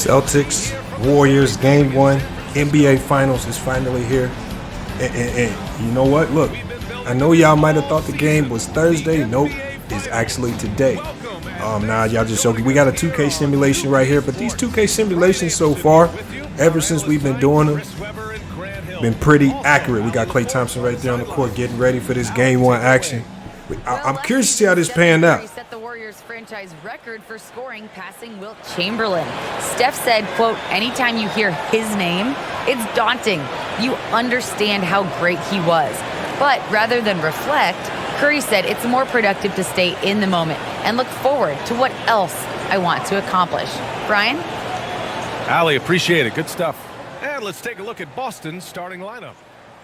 Celtics, Warriors, Game 1, NBA Finals is finally here. And you know what? Look, I know y'all might have thought the game was Thursday. Nope, it's actually today. Nah, y'all just joking. We got a 2K simulation right here, but these 2K simulations so far, ever since we've been doing them, been pretty accurate. We got Klay Thompson right there on the court getting ready for this Game 1 action. I'm curious to see how this panned out. Set the Warriors franchise record for scoring, passing Wilt Chamberlain. Steph said, quote, anytime you hear his name, it's daunting. You understand how great he was. But rather than reflect, Curry said it's more productive to stay in the moment and look forward to what else I want to accomplish. Brian? Allie, appreciate it. Good stuff. And let's take a look at Boston's starting lineup.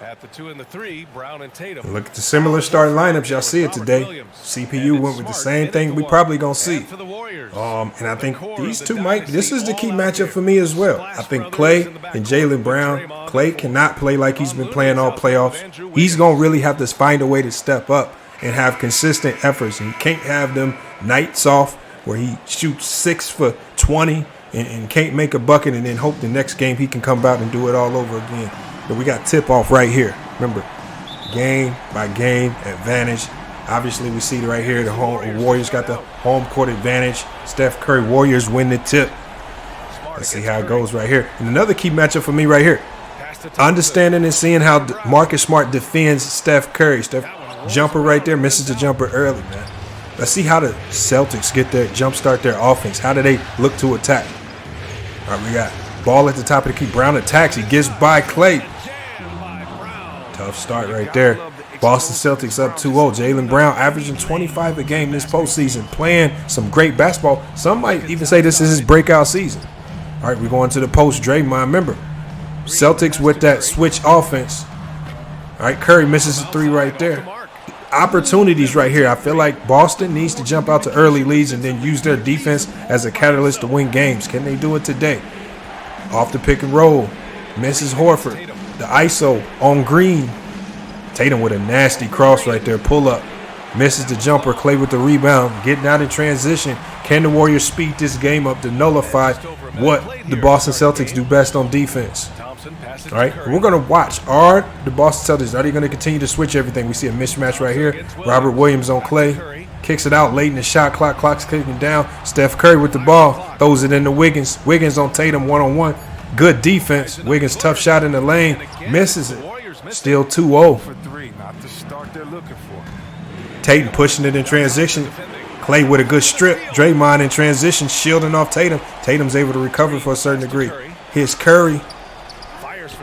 At the 2 and the 3, Brown and Tatum. Look at the similar starting lineups. Y'all see it today. CPU went with the same thing we probably going to see. And I think these two this is the key matchup for me as well. I think Klay and Jaylen Brown. Klay cannot play like he's been playing all playoffs. He's going to really have to find a way to step up and have consistent efforts. And he can't have them nights off where he shoots 6 for 20 and can't make a bucket and then hope the next game he can come out and do it all over again. But we got tip-off right here. Remember, game by game advantage. Obviously, we see right here the Warriors got the home court advantage. Steph Curry, Warriors win the tip. Let's see how it goes right here. And another key matchup for me right here. Understanding and seeing how Marcus Smart defends Steph Curry. Steph jumper right there, misses the jumper early, man. Let's see how the Celtics get their jumpstart their offense. How do they look to attack? All right, we got ball at the top of the key. Brown attacks. He gets by Klay. Tough start right there. Boston Celtics up 2-0. Jaylen Brown averaging 25 a game this postseason, playing some great basketball. Some might even say this is his breakout season. All right, we're going to the post. Draymond, remember, Celtics with that switch offense. All right, Curry misses a 3 right there. Opportunities right here. I feel like Boston needs to jump out to early leads and then use their defense as a catalyst to win games. Can they do it today? Off the pick and roll. Misses Horford. The ISO on Green. Tatum with a nasty cross right there. Pull up. Misses the jumper. Klay with the rebound. Getting out in transition. Can the Warriors speed this game up to nullify what the Boston Celtics do best on defense? All right, we're going to watch. Are the Boston Celtics, are they going to continue to switch everything? We see a mismatch right here. Robert Williams on Klay. Kicks it out late in the shot clock. Clock's kicking down. Steph Curry with the ball. Throws it into Wiggins. Wiggins on Tatum one-on-one. Good defense. Wiggins tough shot in the lane. Misses it. Still 2-0. Tatum pushing it in transition. Klay with a good strip. Draymond in transition, shielding off Tatum. Tatum's able to recover for a certain degree. Here's Curry.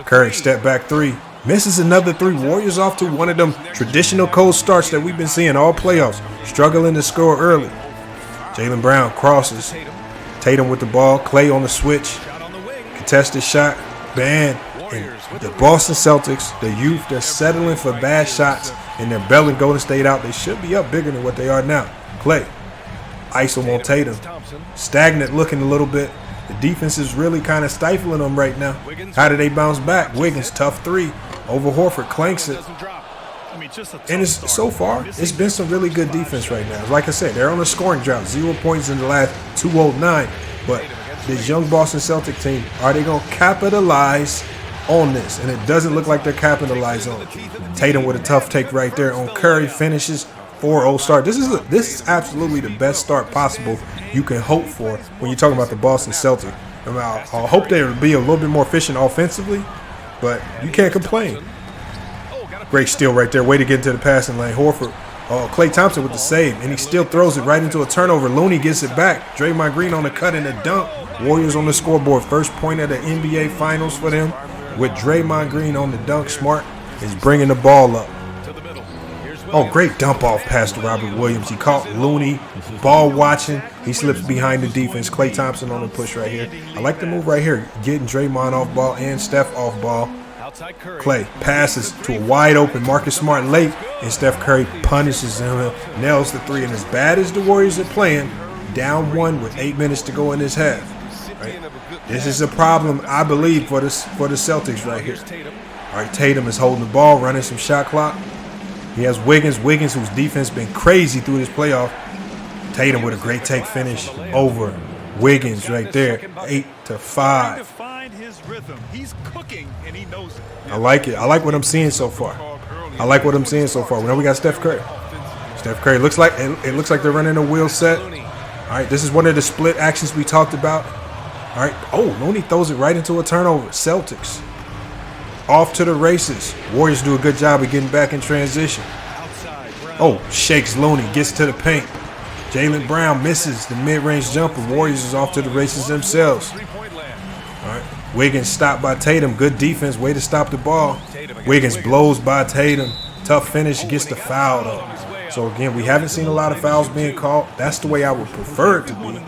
Curry step back 3. Misses another 3. Warriors off to one of them traditional cold starts that we've been seeing all playoffs. Struggling to score early. Jaylen Brown crosses. Tatum with the ball. Klay on the switch. Contested shot. Banned. And the Boston Celtics, the youth, they're settling for bad shots and they're bailing Golden State out. They should be up bigger than what they are now. Klay. ISO on Tatum. Stagnant looking a little bit. The defense is really kind of stifling them right now. How do they bounce back? Wiggins, tough 3. Over Horford, clanks it. And so far, it's been some really good defense right now. Like I said, they're on a scoring drought. 0 points in the last 209. But this young Boston Celtic team, are they going to capitalize on this? And it doesn't look like they're capitalizing on it. Tatum with a tough take right there on Curry. Finishes 4-0 start. This is absolutely the best start possible you can hope for when you're talking about the Boston Celtics. I hope they will be a little bit more efficient offensively, but you can't complain. Great steal right there. Way to get into the passing lane. Horford. Klay Thompson with the save, and he still throws it right into a turnover. Looney gets it back. Draymond Green on the cut and the dunk. Warriors on the scoreboard. First point of the NBA Finals for them with Draymond Green on the dunk. Smart is bringing the ball up. Oh, great dump off pass to Robert Williams. He caught Looney, ball watching. He slips behind the defense. Klay Thompson on the push right here. I like the move right here, getting Draymond off ball and Steph off ball. Klay passes to a wide open Marcus Smart late, and Steph Curry punishes him, nails the 3. And as bad as the Warriors are playing, down 1 with 8 minutes to go in this half. Right? This is a problem, I believe, for the Celtics right here. All right, Tatum is holding the ball, running some shot clock. He has Wiggins, whose defense been crazy through this playoff. Tatum with a great take finish over Wiggins right there, 8-5. I like it. I like what I'm seeing so far. Now we got Steph Curry. Steph Curry looks like it looks like they're running a wheel set. All right, this is one of the split actions we talked about. All right. Oh, Looney throws it right into a turnover. Celtics off to the races. Warriors do a good job of getting back in transition. Oh, shakes Looney, gets to the paint. Jaylen Brown misses the mid-range jumper. Warriors is off to the races themselves. All right. Wiggins stopped by Tatum. Good defense. Way to stop the ball. Wiggins blows by Tatum. Tough finish. Gets the foul though. So again, we haven't seen a lot of fouls being called. That's the way I would prefer it to be.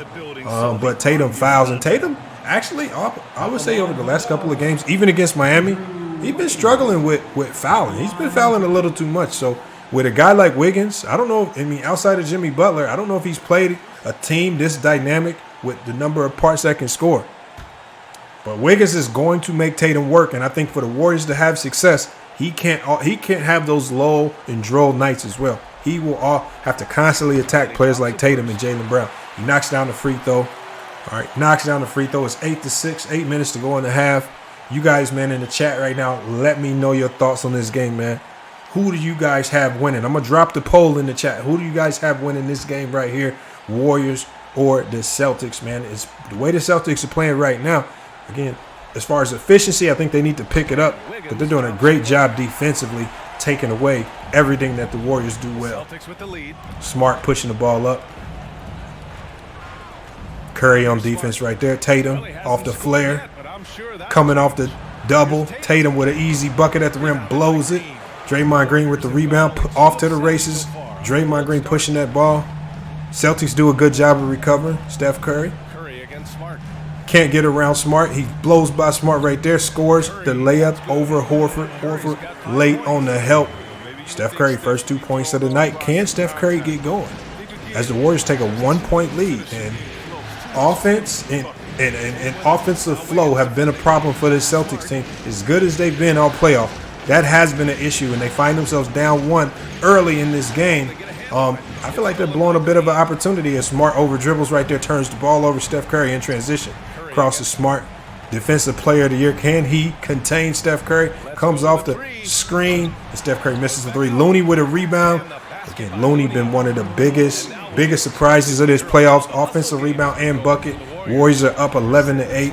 But Tatum fouls, and Tatum actually, I would say over the last couple of games, even against Miami, he's been struggling with fouling. He's been fouling a little too much. So with a guy like Wiggins, I don't know. I mean, outside of Jimmy Butler, I don't know if he's played a team this dynamic with the number of parts that can score. But Wiggins is going to make Tatum work, and I think for the Warriors to have success, he can't have those low and droll nights as well. He will have to constantly attack players like Tatum and Jaylen Brown. He knocks down the free throw. All right, knocks down the free throw. It's 8-6, 8 minutes to go in the half. You guys, man, in the chat right now, let me know your thoughts on this game, man. Who do you guys have winning? I'm going to drop the poll in the chat. Who do you guys have winning this game right here? Warriors or the Celtics, man? It's the way the Celtics are playing right now. Again, as far as efficiency, I think they need to pick it up. But they're doing a great job defensively, taking away everything that the Warriors do well. Smart pushing the ball up. Curry on defense right there. Tatum off the flare. Coming off the double. Tatum with an easy bucket at the rim. Blows it. Draymond Green with the rebound. Off to the races. Draymond Green pushing that ball. Celtics do a good job of recovering. Steph Curry. Can't get around Smart. He blows by Smart right there. Scores the layup over Horford. Horford late on the help. Steph Curry, first 2 points of the night. Can Steph Curry get going? As the Warriors take a 1-point lead. And offense and offensive flow have been a problem for this Celtics team. As good as they've been all playoff, that has been an issue. And they find themselves down one early in this game. I feel like they're blowing a bit of an opportunity as Smart over dribbles right there, turns the ball over. Steph Curry in transition. Crosses Smart. Defensive player of the year. Can he contain Steph Curry? Comes off the screen. And Steph Curry misses the three. Looney with a rebound. Again, Looney been one of the biggest surprises of this playoffs. Offensive rebound and bucket. Warriors are up 11-8.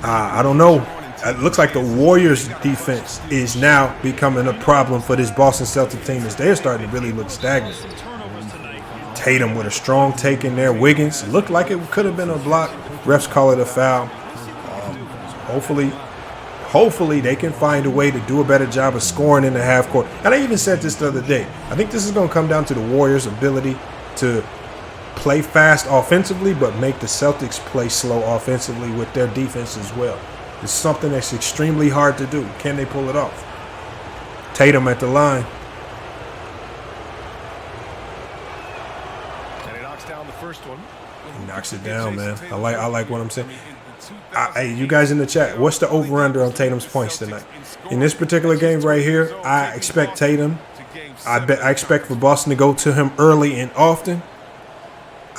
I don't know. It looks like the Warriors defense is now becoming a problem for this Boston Celtics team as they're starting to really look stagnant. Tatum with a strong take in there. Wiggins looked like it could have been a block. Refs call it a foul. Hopefully they can find a way to do a better job of scoring in the half court. And I even said this the other day. I think this is going to come down to the Warriors' ability to play fast offensively, but make the Celtics play slow offensively with their defense as well. It's something that's extremely hard to do. Can they pull it off? Tatum at the line. He knocks it down, man. I like what I'm saying. Hey, you guys in the chat, what's the over-under on Tatum's points tonight? In this particular game right here, I expect Tatum. I expect for Boston to go to him early and often.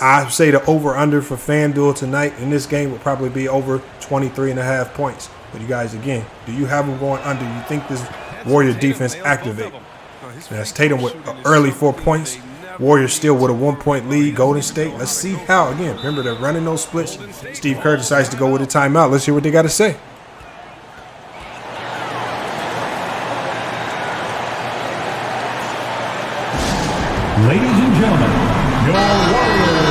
I say the over-under for FanDuel tonight in this game would probably be over 23.5 points. But you guys, again, do you have them going under? You think this Warrior defense activate? That's Tatum with early 4 points. Warriors still with a 1-point lead. Golden State. Let's see how. Again, remember they're running those splits. Steve Kerr decides to go with a timeout. Let's hear what they got to say. Ladies and gentlemen, your Warriors.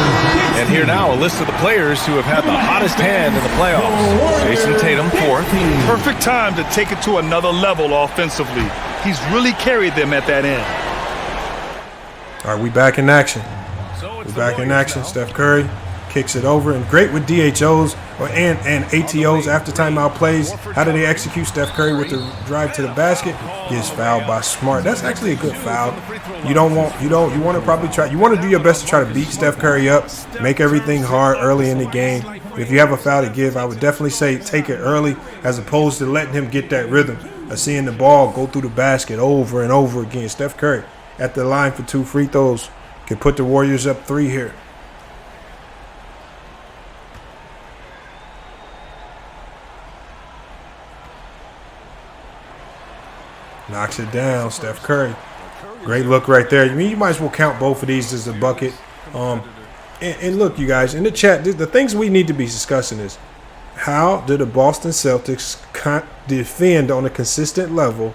And here now a list of the players who have had the hottest hand in the playoffs. Jason Tatum, fourth. Perfect time to take it to another level offensively. He's really carried them at that end. All right, we back in action. We're back in action. Steph Curry kicks it over, and great with DHOs and ATOs after timeout plays. How do they execute? Steph Curry with the drive to the basket gets fouled by Smart. That's actually a good foul. You want to do your best to try to beat Steph Curry up, make everything hard early in the game. If you have a foul to give, I would definitely say take it early as opposed to letting him get that rhythm of seeing the ball go through the basket over and over again. Steph Curry at the line for 2 free throws can put the Warriors up 3 here. Knocks it down. Steph Curry. Great look right there. I mean, you might as well count both of these as a bucket. And look, you guys, in the chat, the things we need to be discussing is how do the Boston Celtics defend on a consistent level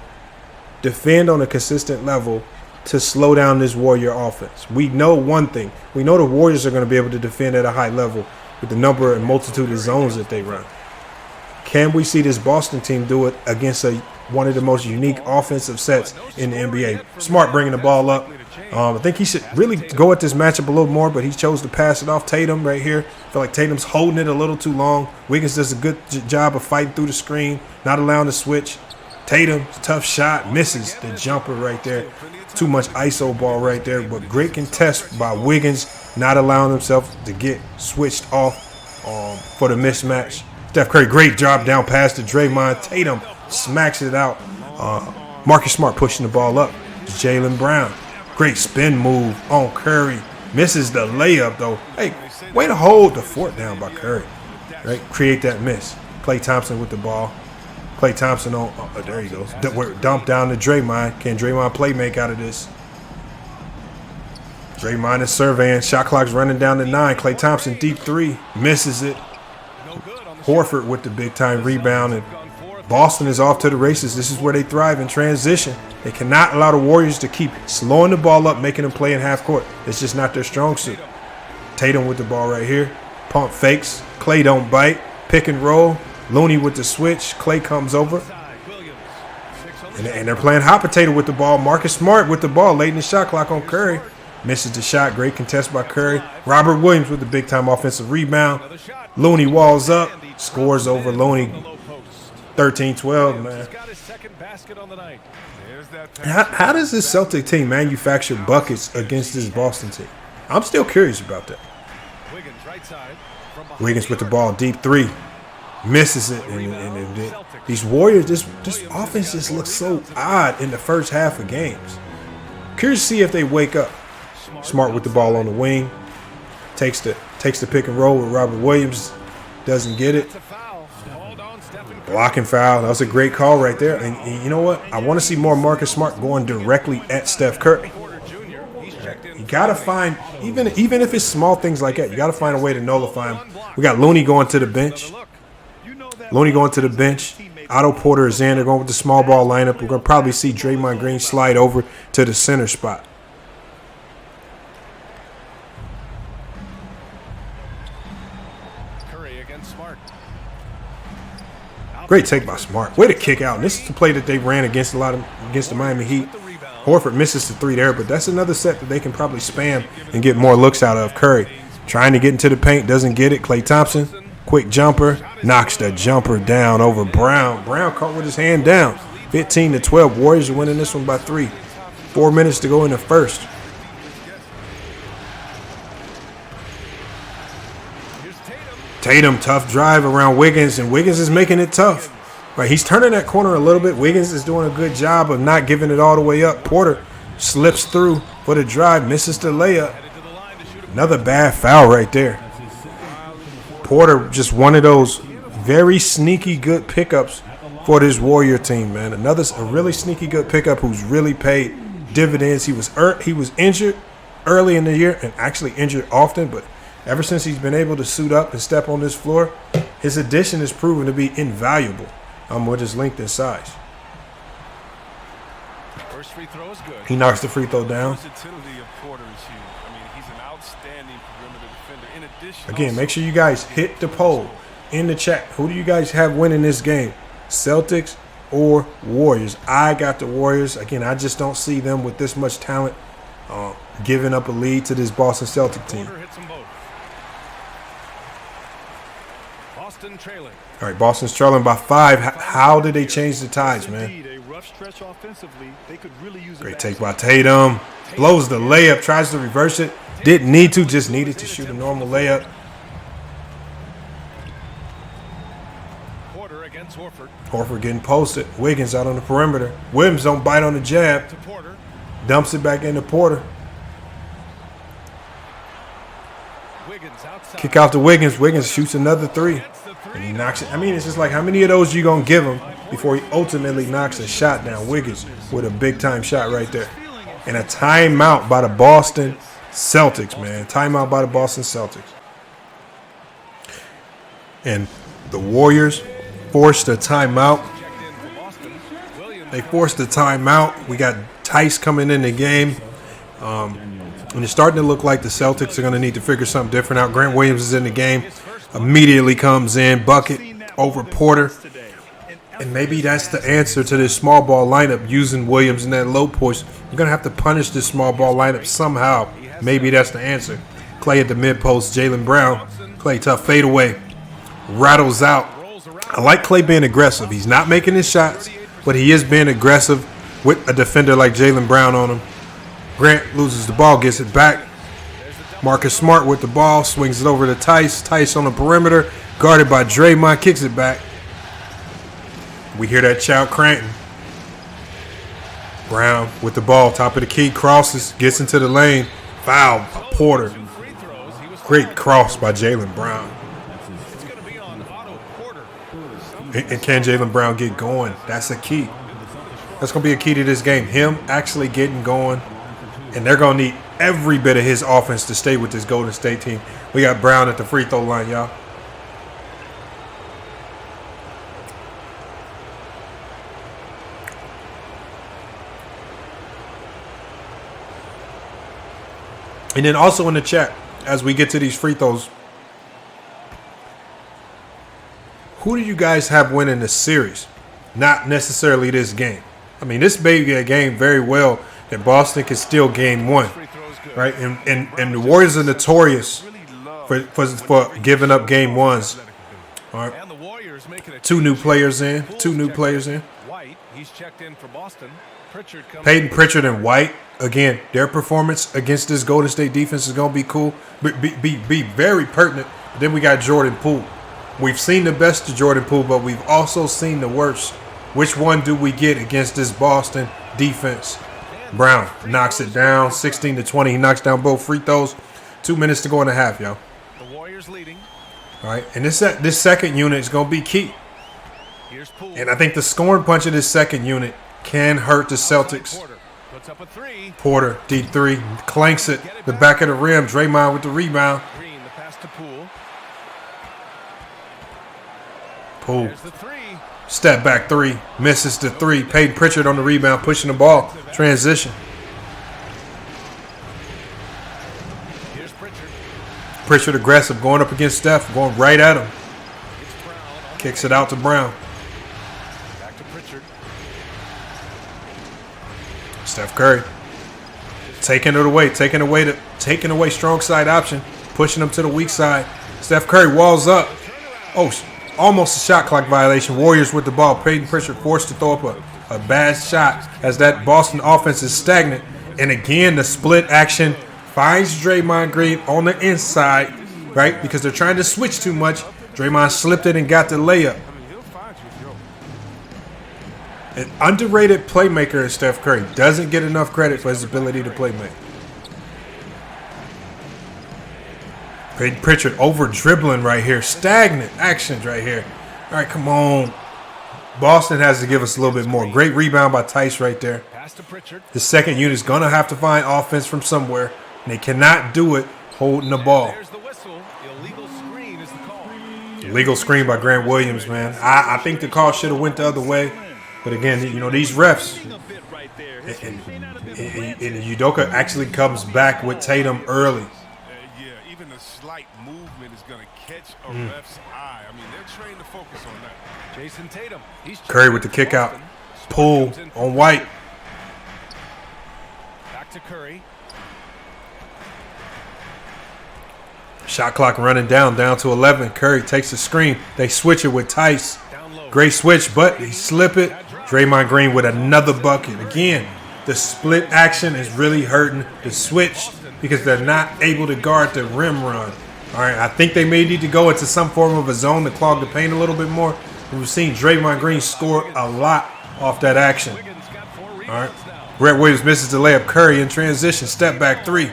to slow down this Warrior offense? We know one thing. We know the Warriors are going to be able to defend at a high level with the number and multitude of zones that they run. Can we see this Boston team do it against one of the most unique offensive sets in the NBA? Smart bringing the ball up. I think he should really go at this matchup a little more, but he chose to pass it off. Tatum right here. I feel like Tatum's holding it a little too long. Wiggins does a good job of fighting through the screen, not allowing the switch. Tatum, tough shot, misses the jumper right there. Too much ISO ball right there, but great contest by Wiggins, not allowing himself to get switched off for the mismatch. Steph Curry, great job down pass to Draymond. Tatum smacks it out. Marcus Smart pushing the ball up. Jaylen Brown, great spin move on Curry. Misses the layup, though. Hey, way to hold the fort down by Curry. Right, create that miss. Klay Thompson with the ball. Klay Thompson on, there he goes. Dump down to Draymond. Can Draymond play make out of this? Draymond is surveying. Shot clock's running down to 9. Klay Thompson, deep three. Misses it. Horford with the big-time rebound. And Boston is off to the races. This is where they thrive in transition. They cannot allow the Warriors to keep slowing the ball up, making them play in half court. It's just not their strong suit. Tatum with the ball right here. Pump fakes. Klay don't bite. Pick and roll. Looney with the switch. Klay comes over. And they're playing hot potato with the ball. Marcus Smart with the ball late in the shot clock on Curry. Misses the shot. Great contest by Curry. Robert Williams with the big-time offensive rebound. Looney walls up. Scores over Looney. 13-12, man. How does this Celtic team manufacture buckets against this Boston team? I'm still curious about that. Wiggins with the ball. Deep three. Misses it. And these Warriors, this offense just looks so odd in the first half of games. Curious to see if they wake up. Smart with the ball on the wing. Takes the pick and roll with Robert Williams. Doesn't get it. Blocking foul. That was a great call right there. And you know what? I want to see more Marcus Smart going directly at Steph Curry. You got to find, even if it's small things like that, you got to find a way to nullify him. We got Looney going to the bench. Otto Porter is in. They're going with the small ball lineup. We're going to probably see Draymond Green slide over to the center spot. Great take by Smart. Way to kick out. And this is the play that they ran against the Miami Heat. Horford misses the three there, but that's another set that they can probably spam and get more looks out of. Curry trying to get into the paint, doesn't get it. Klay Thompson, quick jumper, knocks the jumper down over Brown. Brown caught with his hand down. 15-12. Warriors are winning this one by 3. 4 minutes to go in the first. Tatum, tough drive around Wiggins, and Wiggins is making it tough. Right, he's turning that corner a little bit. Wiggins is doing a good job of not giving it all the way up. Porter slips through for the drive, misses the layup. Another bad foul right there. Porter, just one of those very sneaky good pickups for this Warrior team, man. A really sneaky good pickup who's really paid dividends. He was injured early in the year and actually injured often, but ever since he's been able to suit up and step on this floor, his addition has proven to be invaluable with his length and size. First free throw is good. He knocks the free throw down. Again, make sure you guys hit the poll in the chat. Who do you guys have winning this game? Celtics or Warriors? I got the Warriors. Again, I just don't see them with this much talent giving up a lead to this Boston Celtic team. Boston trailing. All right, Boston's trailing by 5. How did they change the tides, man? Great take by Tatum. Blows the layup, tries to reverse it. Didn't need to, just needed to shoot a normal layup. Porter against Horford. Horford getting posted. Wiggins out on the perimeter. Williams don't bite on the jab. Dumps it back into Porter. Kick out to Wiggins. Wiggins shoots another 3. And he knocks it. I mean, it's just like, how many of those you going to give him before he ultimately knocks a shot down. Wiggins with a big-time shot right there. And a timeout by the Boston Celtics, man. Timeout by the Boston Celtics. And the Warriors forced a timeout. They forced a timeout. We got Tice coming in the game. And it's starting to look like the Celtics are going to need to figure something different out. Grant Williams is in the game. Immediately comes in. Bucket over Porter. And maybe that's the answer to this small ball lineup, using Williams in that low post. You're going to have to punish this small ball lineup somehow. Maybe that's the answer. Clay at the mid post. Jaylen Brown. Clay tough fadeaway. Rattles out. I like Clay being aggressive. He's not making his shots, but he is being aggressive with a defender like Jaylen Brown on him. Grant loses the ball, gets it back. Marcus Smart with the ball, swings it over to Tice. Tice on the perimeter, guarded by Draymond, kicks it back. We hear that shout, Cranton. Brown with the ball, top of the key, crosses, gets into the lane. Foul, Porter. Great cross by Jaylen Brown. And can Jaylen Brown get going? That's a key. That's going to be a key to this game. Him actually getting going. And they're going to need every bit of his offense to stay with this Golden State team. We got Brown at the free throw line, y'all. And then also in the chat, as we get to these free throws, who do you guys have winning this series? Not necessarily this game. I mean, this may be a game very well that Boston can steal game one, right? And the Warriors are notorious for giving up game ones. All right. Two new players in. Peyton Pritchard and White. Again, their performance against this Golden State defense is going to be cool, be very pertinent. But then we got Jordan Poole. We've seen the best of Jordan Poole, but we've also seen the worst. Which one do we get against this Boston defense? Brown knocks it down, 16-20. He knocks down both free throws. 2 minutes to go in the half, y'all. The Warriors leading. All right, and this second unit is going to be key. And I think the scoring punch of this second unit can hurt the Celtics. Porter, deep three, clanks it, the back of the rim. Draymond with the rebound. Poole, step back three, misses the three. Peyton Pritchard on the rebound, pushing the ball. Transition. Pritchard aggressive, going up against Steph, going right at him. Kicks it out to Brown. Steph Curry taking away strong side option, pushing him to the weak side. Steph Curry walls up. Oh, almost a shot clock violation. Warriors with the ball. Peyton Pritchard forced to throw up a bad shot as that Boston offense is stagnant. And again, the split action finds Draymond Green on the inside, right? Because they're trying to switch too much. Draymond slipped it and got the layup. An underrated playmaker in Steph Curry doesn't get enough credit for his ability to play make. Peyton Pritchard over dribbling right here. Stagnant actions right here. All right, come on. Boston has to give us a little bit more. Great rebound by Tice right there. The second unit is going to have to find offense from somewhere, and they cannot do it holding the ball. Illegal screen by Grant Williams, man. I think the call should have went the other way. But again, you know, these refs, and Udoka actually comes back with Tatum early. Yeah, even a slight movement is going to catch a ref's eye. I mean, they're trained to focus on that. Jason Tatum. Curry with the kick out. Poole on White. Back to Curry. Shot clock running down to 11. Curry takes the screen. They switch it with Tice. Great switch, but they slip it. Draymond Green with another bucket. Again, the split action is really hurting the switch because they're not able to guard the rim run. All right, I think they may need to go into some form of a zone to clog the paint a little bit more. We've seen Draymond Green score a lot off that action. All right, Grant Williams misses the layup. Curry in transition, step back three.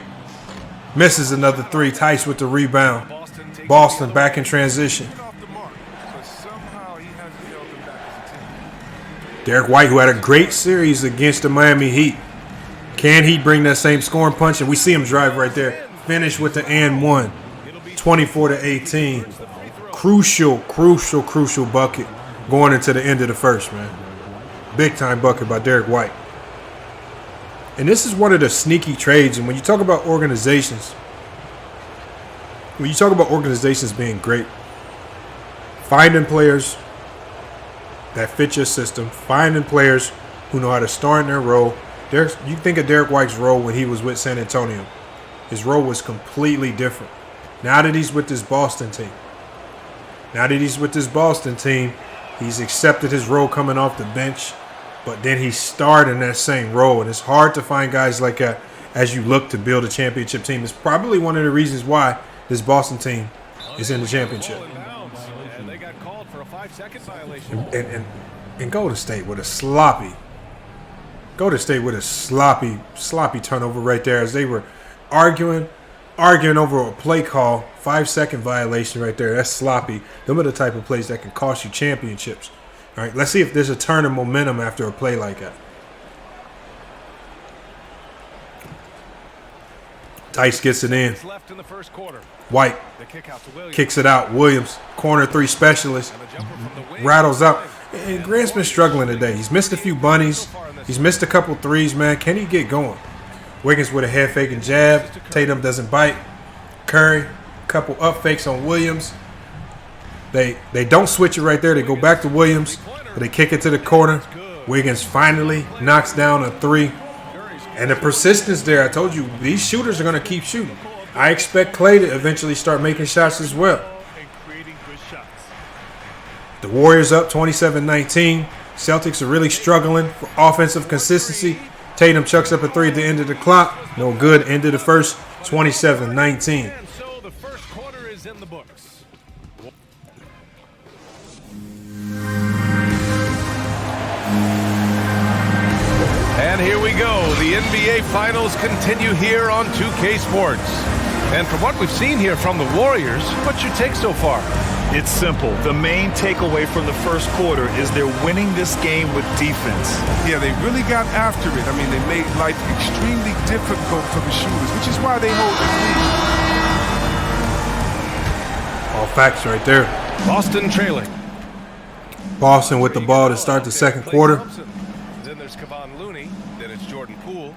Misses another three. Tice with the rebound. Boston back in transition. Derek White, who had a great series against the Miami Heat. Can he bring that same scoring punch? And we see him drive right there. Finish with the and one. 24-18. Crucial bucket going into the end of the first, man. Big time bucket by Derek White. And this is one of the sneaky trades. And when you talk about organizations, being great, finding players that fit your system, finding players who know how to star in their role. You think of Derek White's role when he was with San Antonio. His role was completely different. Now that he's with this Boston team, he's accepted his role coming off the bench, but then he starred in that same role. And it's hard to find guys like that as you look to build a championship team. It's probably one of the reasons why this Boston team is in the championship. And they got called for a 5-second violation. And Golden State with a sloppy turnover right there as they were arguing over a play call, 5-second violation right there. That's sloppy. Them are the type of plays that can cost you championships. All right, let's see if there's a turn of momentum after a play like that. Tice gets it in. White kicks it out. Williams, corner three specialist, rattles out. And Grant's been struggling today. He's missed a few bunnies. He's missed a couple threes, man. Can he get going? Wiggins with a head fake and jab. Tatum doesn't bite. Curry, couple up fakes on Williams. They don't switch it right there. They go back to Williams. But they kick it to the corner. Wiggins finally knocks down a three. And the persistence there, I told you, these shooters are going to keep shooting. I expect Klay to eventually start making shots as well. The Warriors up 27-19. Celtics are really struggling for offensive consistency. Tatum chucks up a three at the end of the clock. No good. End of the first, 27-19. And so the first quarter is in the books. And here we go. The NBA Finals continue here on 2K Sports. And from what we've seen here from the Warriors, what's your take so far? It's simple. The main takeaway from the first quarter is they're winning this game with defense. Yeah, they really got after it. I mean, they made life extremely difficult for the shooters, which is why they hold the lead. All facts right there. Boston trailing. Boston with the ball to start the second quarter. Then there's Kevon Looney. Then it's Jordan Poole.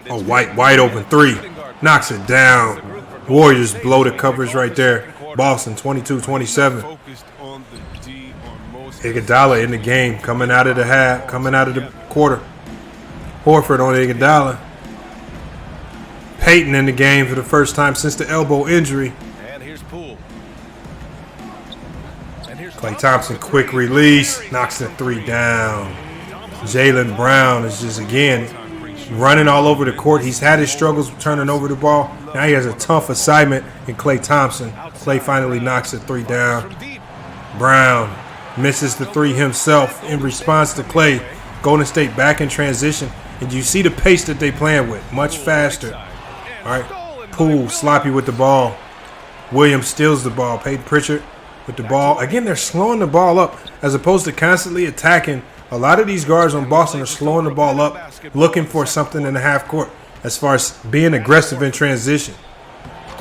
A wide open three. Knocks it down. Warriors blow the coverage right there. Boston 22-27. Iguodala in the game, coming out of the quarter. Horford on Iguodala. Payton in the game for the first time since the elbow injury. And here's Poole. Klay Thompson, quick release, knocks the three down. Jaylen Brown is just, again, running all over the court. He's had his struggles turning over the ball. Now he has a tough assignment in Klay Thompson. Klay finally knocks the three down. Brown misses the three himself in response to Klay. Golden State back in transition. And you see the pace that they playing with, much faster. All right, Poole sloppy with the ball. Williams steals the ball. Peyton Pritchard with the ball. Again, they're slowing the ball up as opposed to constantly attacking. A lot of these guards on Boston are slowing the ball up, looking for something in the half court as far as being aggressive in transition.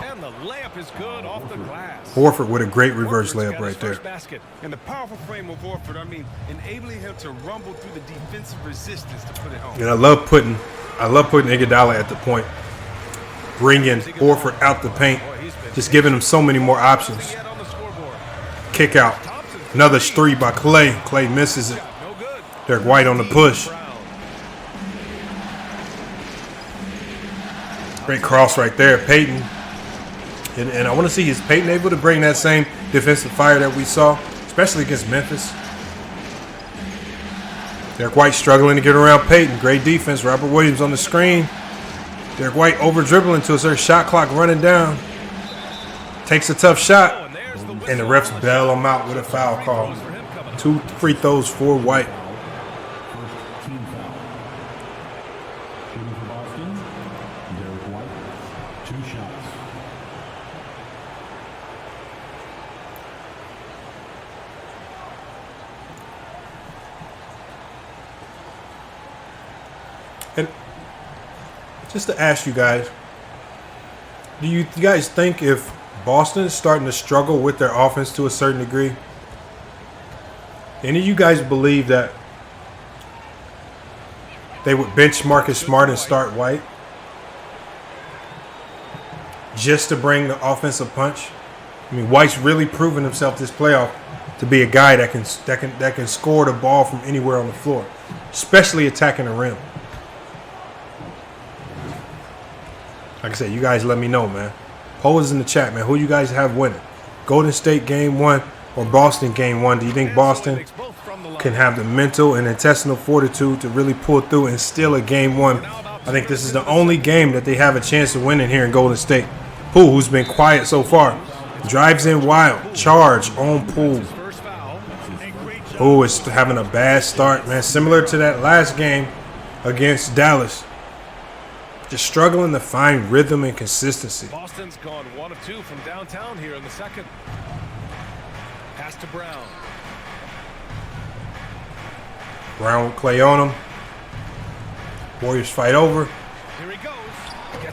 And the layup is good off the glass. Horford with a great reverse layup right there. And the powerful frame of Horford, I mean, enabling him to rumble through the defensive resistance to put it home. And I love putting Iguodala at the point, bringing Horford out the paint, just giving him so many more options. Kick out. Another three by Klay. Klay misses it. Derek White on the push. Great cross right there, Peyton. And I want to see, is Peyton able to bring that same defensive fire that we saw, especially against Memphis? Derek White struggling to get around Peyton. Great defense. Robert Williams on the screen. Derek White over dribbling to his shot clock running down. Takes a tough shot. And the refs bail him out with a foul call. 2 free throws for White. Shooting for Boston, Derek White, 2 shots. just to ask you guys, do you guys think if Boston is starting to struggle with their offense to a certain degree, any of you guys believe that they would bench Marcus Smart and start White just to bring the offensive punch? I mean, White's really proven himself this playoff to be a guy that can score the ball from anywhere on the floor, especially attacking the rim. Like I said, you guys let me know, man. Poll is in the chat, man. Who you guys have winning? Golden State game 1 or Boston game 1? Do you think Boston can have the mental and intestinal fortitude to really pull through and steal a game 1? I think this is the only game that they have a chance of winning here in Golden State. Poole, who's been quiet so far, drives in wild. Charge on Poole. Poole is having a bad start, man. Similar to that last game against Dallas. Just struggling to find rhythm and consistency. Boston's gone 1 of 2 from downtown here in the second. Pass to Brown. Brown with Clay on him. Warriors fight over. Here he goes.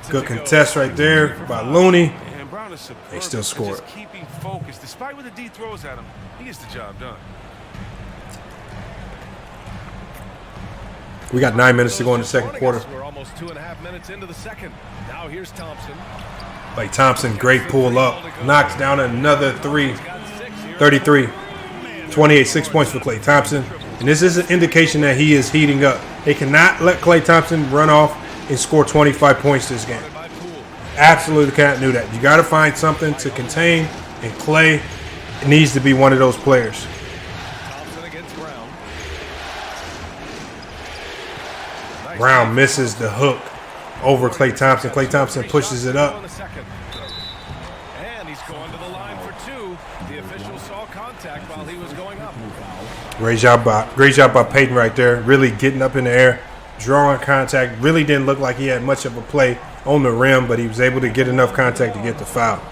Good contest right there by Looney. And Brown is superb. They still scored. Just keeping focused. Despite what the D throws at him, he gets the job done. We got 9 minutes to go in the second quarter. We're almost 2.5 minutes into the second. Now here's Thompson. Like Thompson, great pull up. Knocks down another 3. 33. 28, 6 points for Klay Thompson. And this is an indication that he is heating up. They cannot let Klay Thompson run off and score 25 points this game. Absolutely cannot do that. You got to find something to contain, and Klay needs to be one of those players. Brown misses the hook over Klay Thompson. Klay Thompson pushes it up. And he's going to the line for 2. The official saw contact while he was going up. Great job by Peyton right there. Really getting up in the air, drawing contact. Really didn't look like he had much of a play on the rim, but he was able to get enough contact to get the foul.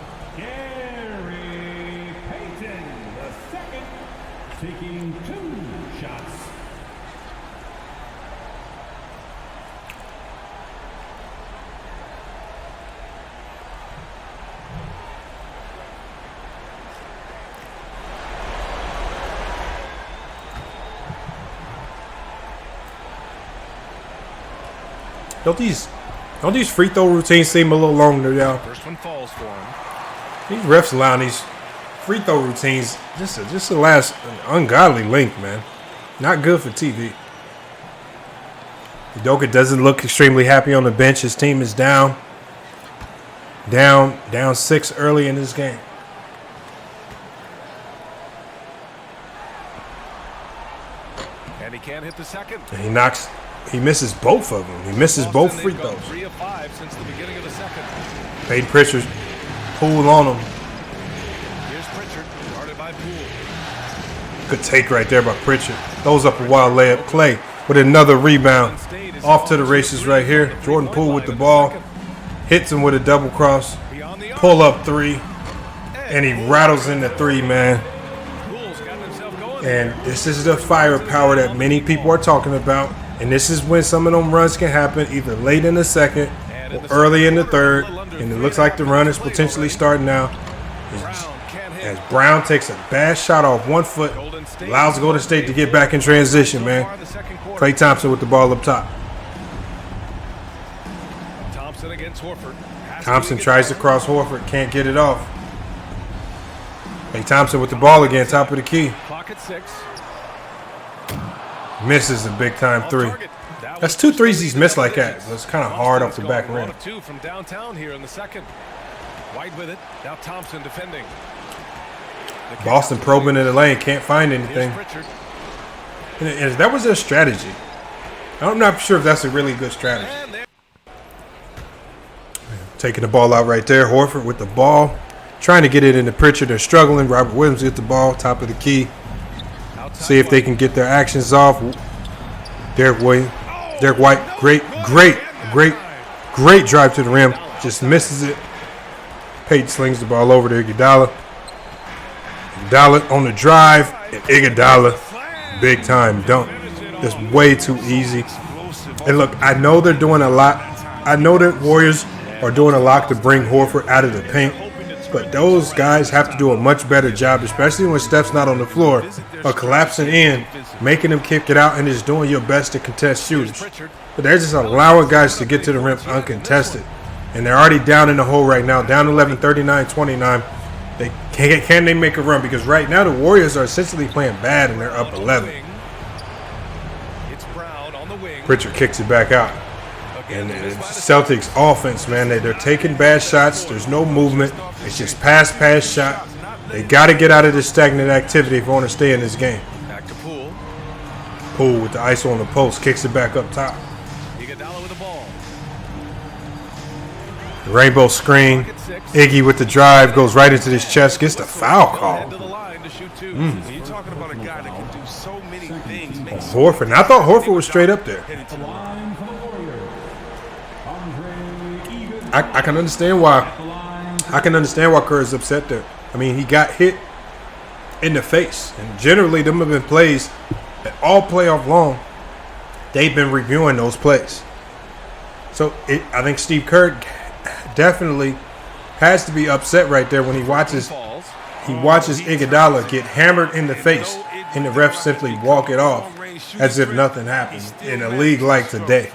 Taking 2 shots. Don't these free throw routines seem a little long to y'all? First one falls for him. These refs allowing these free throw routines just to last an ungodly length, man. Not good for TV. Udoka doesn't look extremely happy on the bench. His team is down 6 early in this game. And he can't hit the second. And he misses both of them. He misses both free throws. 3 of 5 since the beginning of the second. Peyton Pritchard pulled on him. Here's Pritchard, guarded by Poole. Good take right there by Pritchard. Throws up a wild layup. Clay with another rebound. Off to the races right here. Jordan Poole with the ball. Hits him with a double cross. Pull up 3. And he rattles in the 3, man. And this is the firepower that many people are talking about. And this is when some of them runs can happen, either late in the second or early in the third. And it looks like the run is potentially starting now. As Brown takes a bad shot off 1 foot, allows Golden State to get back in transition, man. Klay Thompson with the ball up top. Thompson tries to cross Horford, can't get it off. Klay Thompson with the ball again, top of the key. Clock at 6. Misses a big time 3. That's 2 threes he's missed like that. So it's kind of hard off the back rim. 2 from downtown here in the second. White with it. Now Thompson defending. Boston probing in the lane, can't find anything. And that was their strategy. I'm not sure if that's a really good strategy. Taking the ball out right there. Horford with the ball. Trying to get it into Pritchard. They're struggling. Robert Williams gets the ball, top of the key. See if they can get their actions off. Derek White, great drive to the rim. Just misses it. Peyton slings the ball over to Iguodala. Iguodala on the drive. And Iguodala, big time dunk. That's way too easy. And look, I know they're doing a lot I know that Warriors are doing a lot to bring Horford out of the paint, but those guys have to do a much better job, especially when Steph's not on the floor, of collapsing in, making them kick it out, and just doing your best to contest shooters. But they're just allowing guys to get to the rim uncontested. And they're already down in the hole right now, down 11, 39-29. Can they make a run? Because right now the Warriors are essentially playing bad, and they're up 11. Pritchard kicks it back out. And the Celtics offense, man, they're taking bad shots. There's no movement. It's just pass, shot. They got to get out of this stagnant activity if they want to stay in this game. Back to Poole. Poole with the ISO on the post, kicks it back up top. Iguodala with the ball. The rainbow screen. Iggy with the drive, goes right into his chest, gets the foul call. You're talking about a guy that can do so many things. Horford. And I thought Horford was straight up there. I can understand why. I can understand why Kerr is upset there. I mean, he got hit in the face, and generally, them have been plays that all playoff long. They've been reviewing those plays. So I think Steve Kerr definitely has to be upset right there when he watches Iguodala get hammered in the face, and the refs simply walk it off as if nothing happened in a league like today.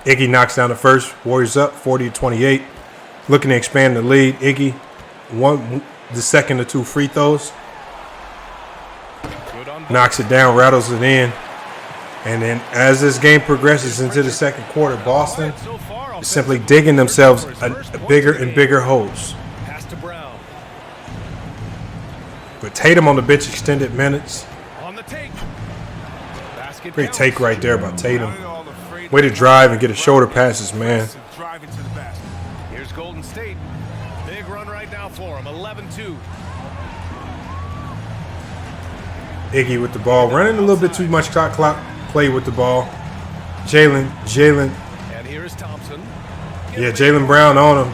Iggy knocks down the first. Warriors up 40-28. Looking to expand the lead. Iggy won the second of 2 free throws. Knocks it down, rattles it in. And then as this game progresses into the second quarter, Boston is simply digging themselves a bigger and bigger holes. With Tatum on the bench extended minutes. Great take right there by Tatum. Way to drive and get a shoulder passes, man. Here's Golden State. Big run right now for him. 11-2. Iggy with the ball. Running a little bit too much clock play with the ball. Jalen. And here's Thompson. Yeah, Jalen Brown on him.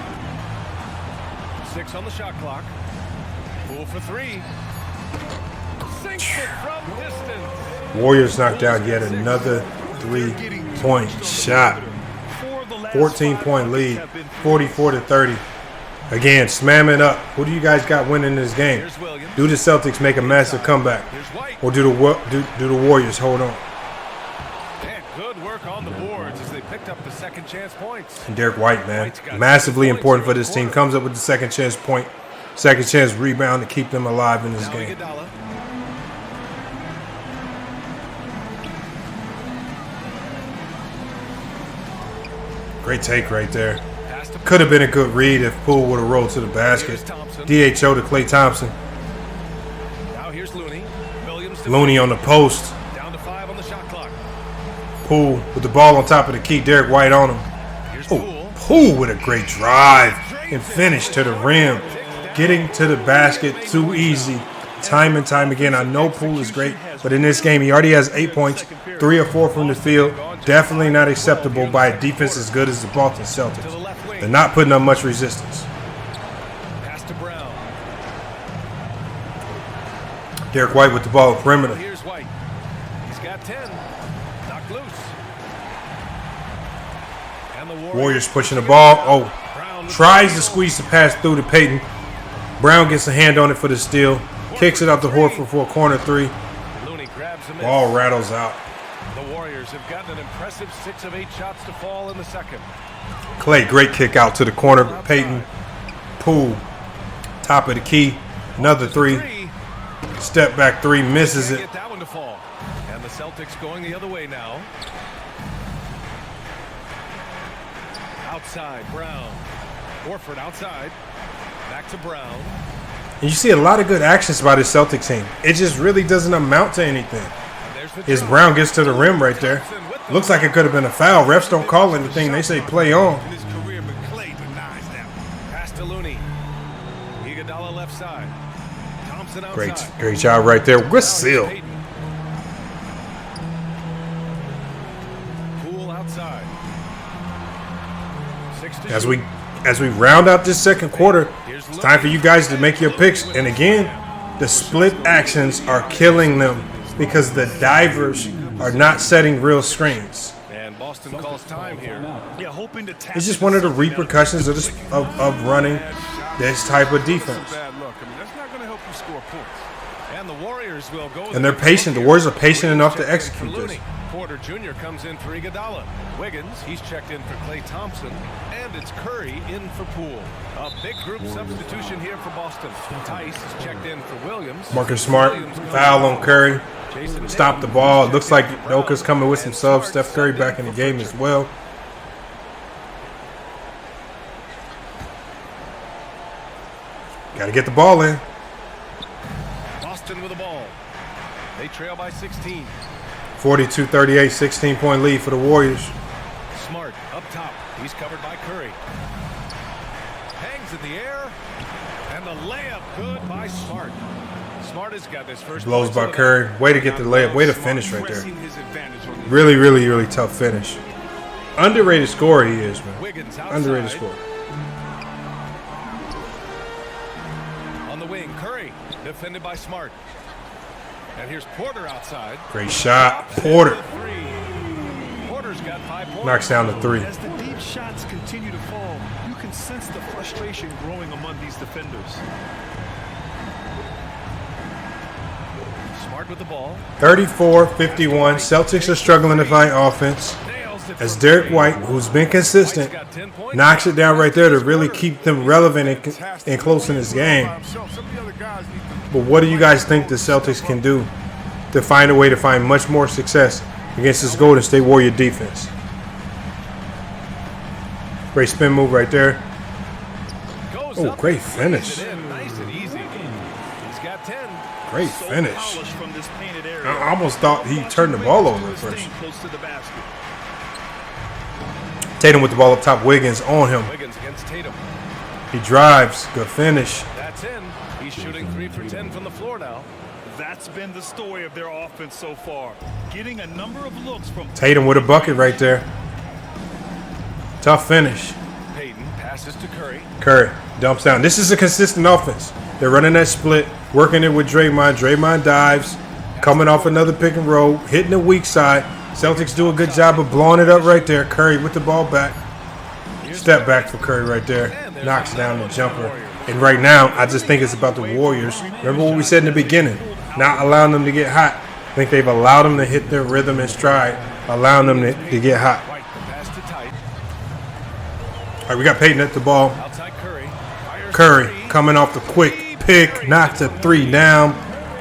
6 on the shot clock. Poole for 3. Sinks it from distance. Warriors knocked out yet another 3-point shot. 14-point lead, 44-30. Again, slamming up. Who do you guys got winning this game? Do the Celtics make a massive comeback, or do the Warriors hold on? And good work on the boards as they picked up the second chance points. And Derek White, man, massively important for this team. Comes up with the second chance point, second chance rebound to keep them alive in this game. Great take right there. Could have been a good read if Poole would have rolled to the basket. DHO to Klay Thompson. Now here's Looney. Looney on the post. Down to 5 on the shot clock. Poole with the ball on top of the key. Derek White on him. Oh, Poole with a great drive and finish to the rim. Getting to the basket too easy. Time and time again. I know Poole is great, but in this game he already has 8 points, 3 or 4 from the field. Definitely not acceptable by a defense as good as the Boston Celtics. They're not putting up much resistance. Pass to Brown. Derek White with the ball perimeter. Here's White. He's got 10. Knocked loose. And the Warriors pushing the ball. Oh, tries to squeeze the pass through to Payton. Brown gets a hand on it for the steal. Kicks it out to Horford for a corner 3. Looney grabs him. Ball rattles out. The Warriors have gotten an impressive 6 of 8 shots to fall in the second. Klay, great kick out to the corner. Payton, Poole, top of the key. Another 3. Step back 3, misses it. Get that one to fall. And the Celtics going the other way now. Outside, Brown. Horford outside. Back to Brown. And you see a lot of good actions by the Celtics team. It just really doesn't amount to anything. As Brown gets to the rim right there. Looks like it could have been a foul. Refs don't call anything. They say play on. Pass to Looney. Iguodala left side. Thompson outside. Great job right there. Good seal. Poole outside. As we round out this second quarter, it's time for you guys to make your picks. And again, the split actions are killing them because the divers are not setting real screens. And Boston calls time here. Yeah, hoping to tap It's just one of the repercussions of running this type of defense. Bad luck. I mean, that's not going to help you score points. And the Warriors will go. And they're patient. The Warriors are patient enough to execute this. Porter Jr. comes in for Iguodala. Wiggins, he's checked in for Klay Thompson. And it's Curry in for Poole. A big group substitution here for Boston. Tice is checked in for Williams. Marcus Smart, foul on Curry. Stop the ball. It looks like Oka's coming with some subs. Steph Curry back in the game as well. Got to get the ball in. Boston with the ball. They trail by 16. 42-38, 16-point lead for the Warriors. Smart up top. He's covered by Curry. Hangs in the air. And the layup good by Smart. Smart has got this first. Blows by Curry. Way to get the layup. Way to finish right there. Really, really, really tough finish. Underrated scorer he is, man. Underrated scorer. On the wing, Curry defended by Smart. And here's Porter outside. Great shot. Porter Porter's got 5 points. knocks down the 3. As the deep shots continue to fall, you can sense the frustration growing among these defenders. Smart with the ball. 34-51. Celtics are struggling to find offense. As Derek White, who's been consistent, knocks it down right there to really keep them relevant and close in this game. But what do you guys think the Celtics can do to find a way to find much more success against this Golden State Warrior defense? Great spin move right there. Oh, great finish. Nice and easy. He's got 10. Great finish. I almost thought he turned the ball over at first. Tatum with the ball up top. Wiggins on him. Wiggins against Tatum. He drives. Good finish. That's in. He's shooting 3 for 10 from the floor now. That's been the story of their offense so far. Getting a number of looks from Tatum with a bucket right there. Tough finish. Payton passes to Curry. Curry dumps down. This is a consistent offense. They're running that split, working it with Draymond. Draymond dives, coming off another pick and roll, hitting the weak side. Celtics do a good job of blowing it up right there. Curry with the ball back. Step back for Curry right there. Knocks down the jumper. And right now, I just think it's about the Warriors. Remember what we said in the beginning, not allowing them to get hot. I think they've allowed them to hit their rhythm and stride, allowing them to get hot. All right, we got Payton at the ball. Curry coming off the quick pick, knocks the 3 down.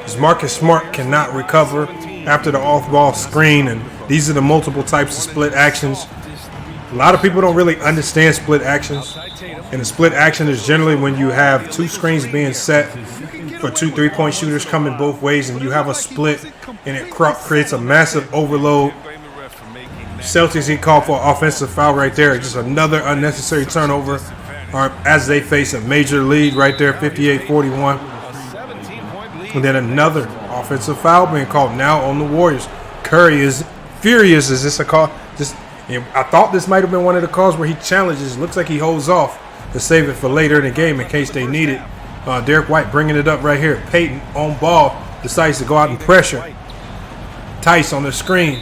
As Marcus Smart cannot recover after the off-ball screen, and these are the multiple types of split actions. A lot of people don't really understand split actions. And a split action is generally when you have 2 screens being set for 2 3-point shooters coming both ways, and you have a split, and it creates a massive overload. Celtics get called for an offensive foul right there. Just another unnecessary turnover as they face a major lead right there, 58-41. And then another offensive foul being called now on the Warriors. Curry is furious. Is this a call? I thought this might have been one of the calls where he challenges. Looks like he holds off to save it for later in the game in case they need it. Derek White bringing it up right here. Payton on ball decides to go out and pressure. Tice on the screen.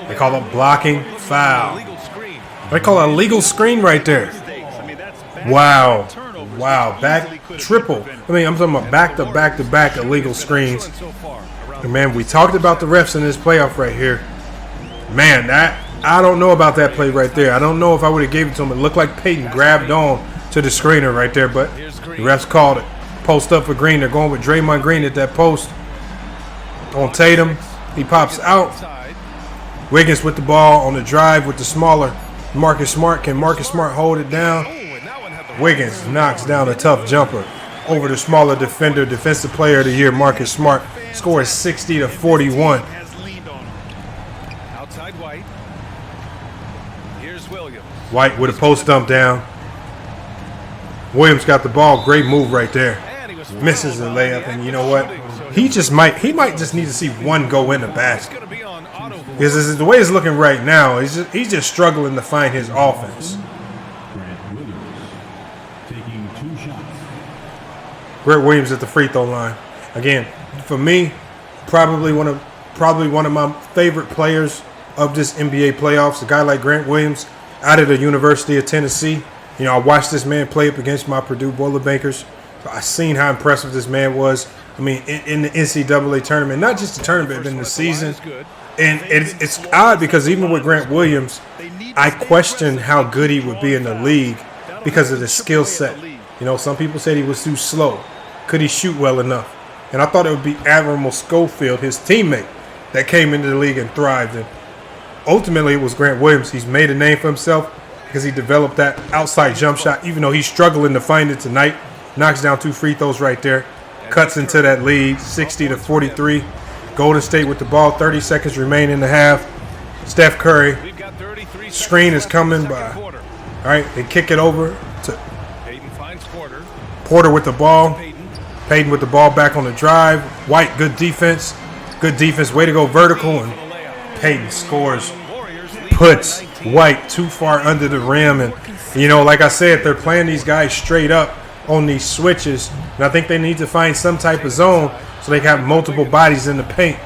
They call it blocking foul. They call it a legal screen right there. Wow. Wow. Back triple. I mean, I'm talking about back-to-back-to-back illegal screens. And man, we talked about the refs in this playoff right here. Man, I don't know about that play right there. I don't know if I would have gave it to him. It looked like Payton grabbed on to the screener right there, but the refs called it. Post up for Green. They're going with Draymond Green at that post. On Tatum. He pops out. Wiggins with the ball on the drive with the smaller Marcus Smart. Can Marcus Smart hold it down? Wiggins knocks down a tough jumper over the smaller defender, defensive player of the year, Marcus Smart. Scores 60-41. Outside White. Here's Williams. White with a post dump down. Williams got the ball. Great move right there. Misses the layup, and you know what? He might just need to see one go in the basket. Because the way it's looking right now, he's just struggling to find his offense. Grant Williams at the free throw line. Again, for me, probably one of probably one of my favorite players of this NBA playoffs, a guy like Grant Williams out of the University of Tennessee. You know, I watched this man play up against my Purdue Boilermakers. So I seen how impressive this man was. I mean, in the NCAA tournament, not just the tournament, but in the season. And it's odd because even with Grant Williams, I question how good he would be in the league because of the skill set. You know, some people said he was too slow. Could he shoot well enough? And I thought it would be Admiral Schofield, his teammate, that came into the league and thrived. And ultimately, it was Grant Williams. He's made a name for himself because he developed that outside jump shot, even though he's struggling to find it tonight. Knocks down 2 free throws right there. Cuts into that lead, 60-43. Golden State with the ball, 30 seconds remain in the half. Steph Curry. Screen is coming by. All right, they kick it over to Porter with the ball. Payton with the ball back on the drive. White, good defense. Good defense. Way to go vertical. And Payton scores. Puts White too far under the rim. And, you know, like I said, they're playing these guys straight up on these switches. And I think they need to find some type of zone so they can have multiple bodies in the paint.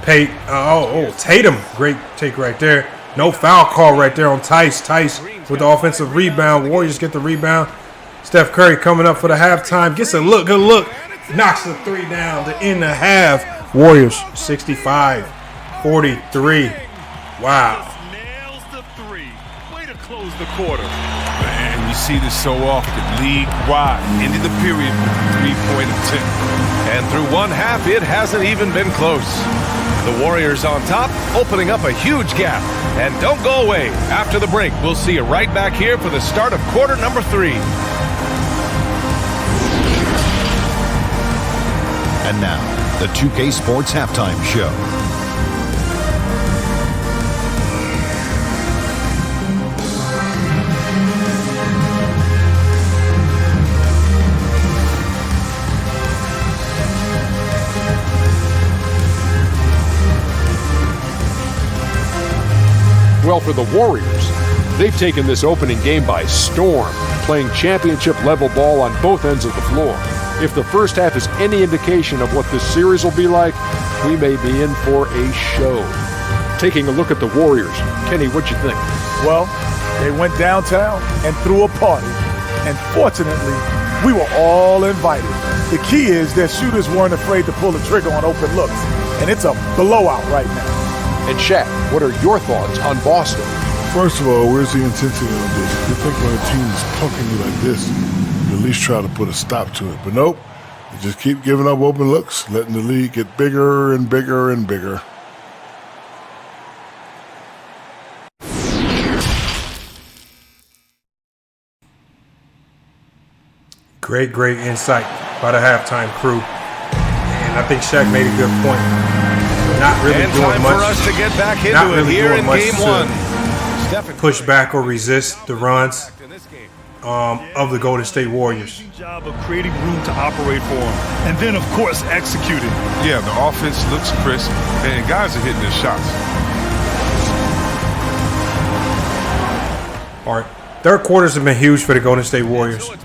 Tatum. Great take right there. No foul call right there on Tice. Tice with the offensive rebound. Warriors get the rebound. Steph Curry coming up for the halftime. Gets a look. Good look. Knocks the three down to end the half. Warriors 65-43. Wow. Nails the three. Way to close the quarter. Man, you see this so often. League-wide. Ended the period with a 3-point attempt. And through one half, it hasn't even been close. The Warriors on top, opening up a huge gap. And don't go away. After the break, we'll see you right back here for the start of quarter number 3. And now, the 2K Sports Halftime Show. Well, for the Warriors, they've taken this opening game by storm, playing championship-level ball on both ends of the floor. If the first half is any indication of what this series will be like, we may be in for a show. Taking a look at the Warriors, Kenny, what you think? Well, they went downtown and threw a party, and fortunately, we were all invited. The key is their shooters weren't afraid to pull the trigger on open looks, and it's a blowout right now. And Shaq, what are your thoughts on Boston? First of all, where's the intensity on this? You think when a team is punking you like this, you at least try to put a stop to it. But nope, you just keep giving up open looks, letting the lead get bigger and bigger and bigger. Great insight by the halftime crew. And I think Shaq made a good point. Not really and doing time much. For us to get back into not really it here doing in much game to 1. Push back or resist the runs of the Golden State Warriors. Job of creating room to operate for them, and then of course executing. Yeah, the offense looks crisp, and guys are hitting their shots. All right, third quarters have been huge for the Golden State Warriors. All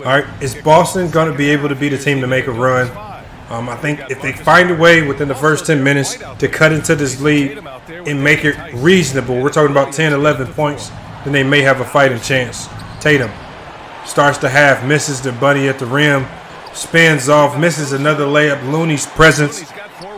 right, is Boston going to be able to be the team to make a run? I think if they find a way within the first 10 minutes to cut into this lead and make it reasonable, we're talking about 10, 11 points, then they may have a fighting chance. Tatum starts the half, misses the bunny at the rim, spins off, misses another layup. Looney's presence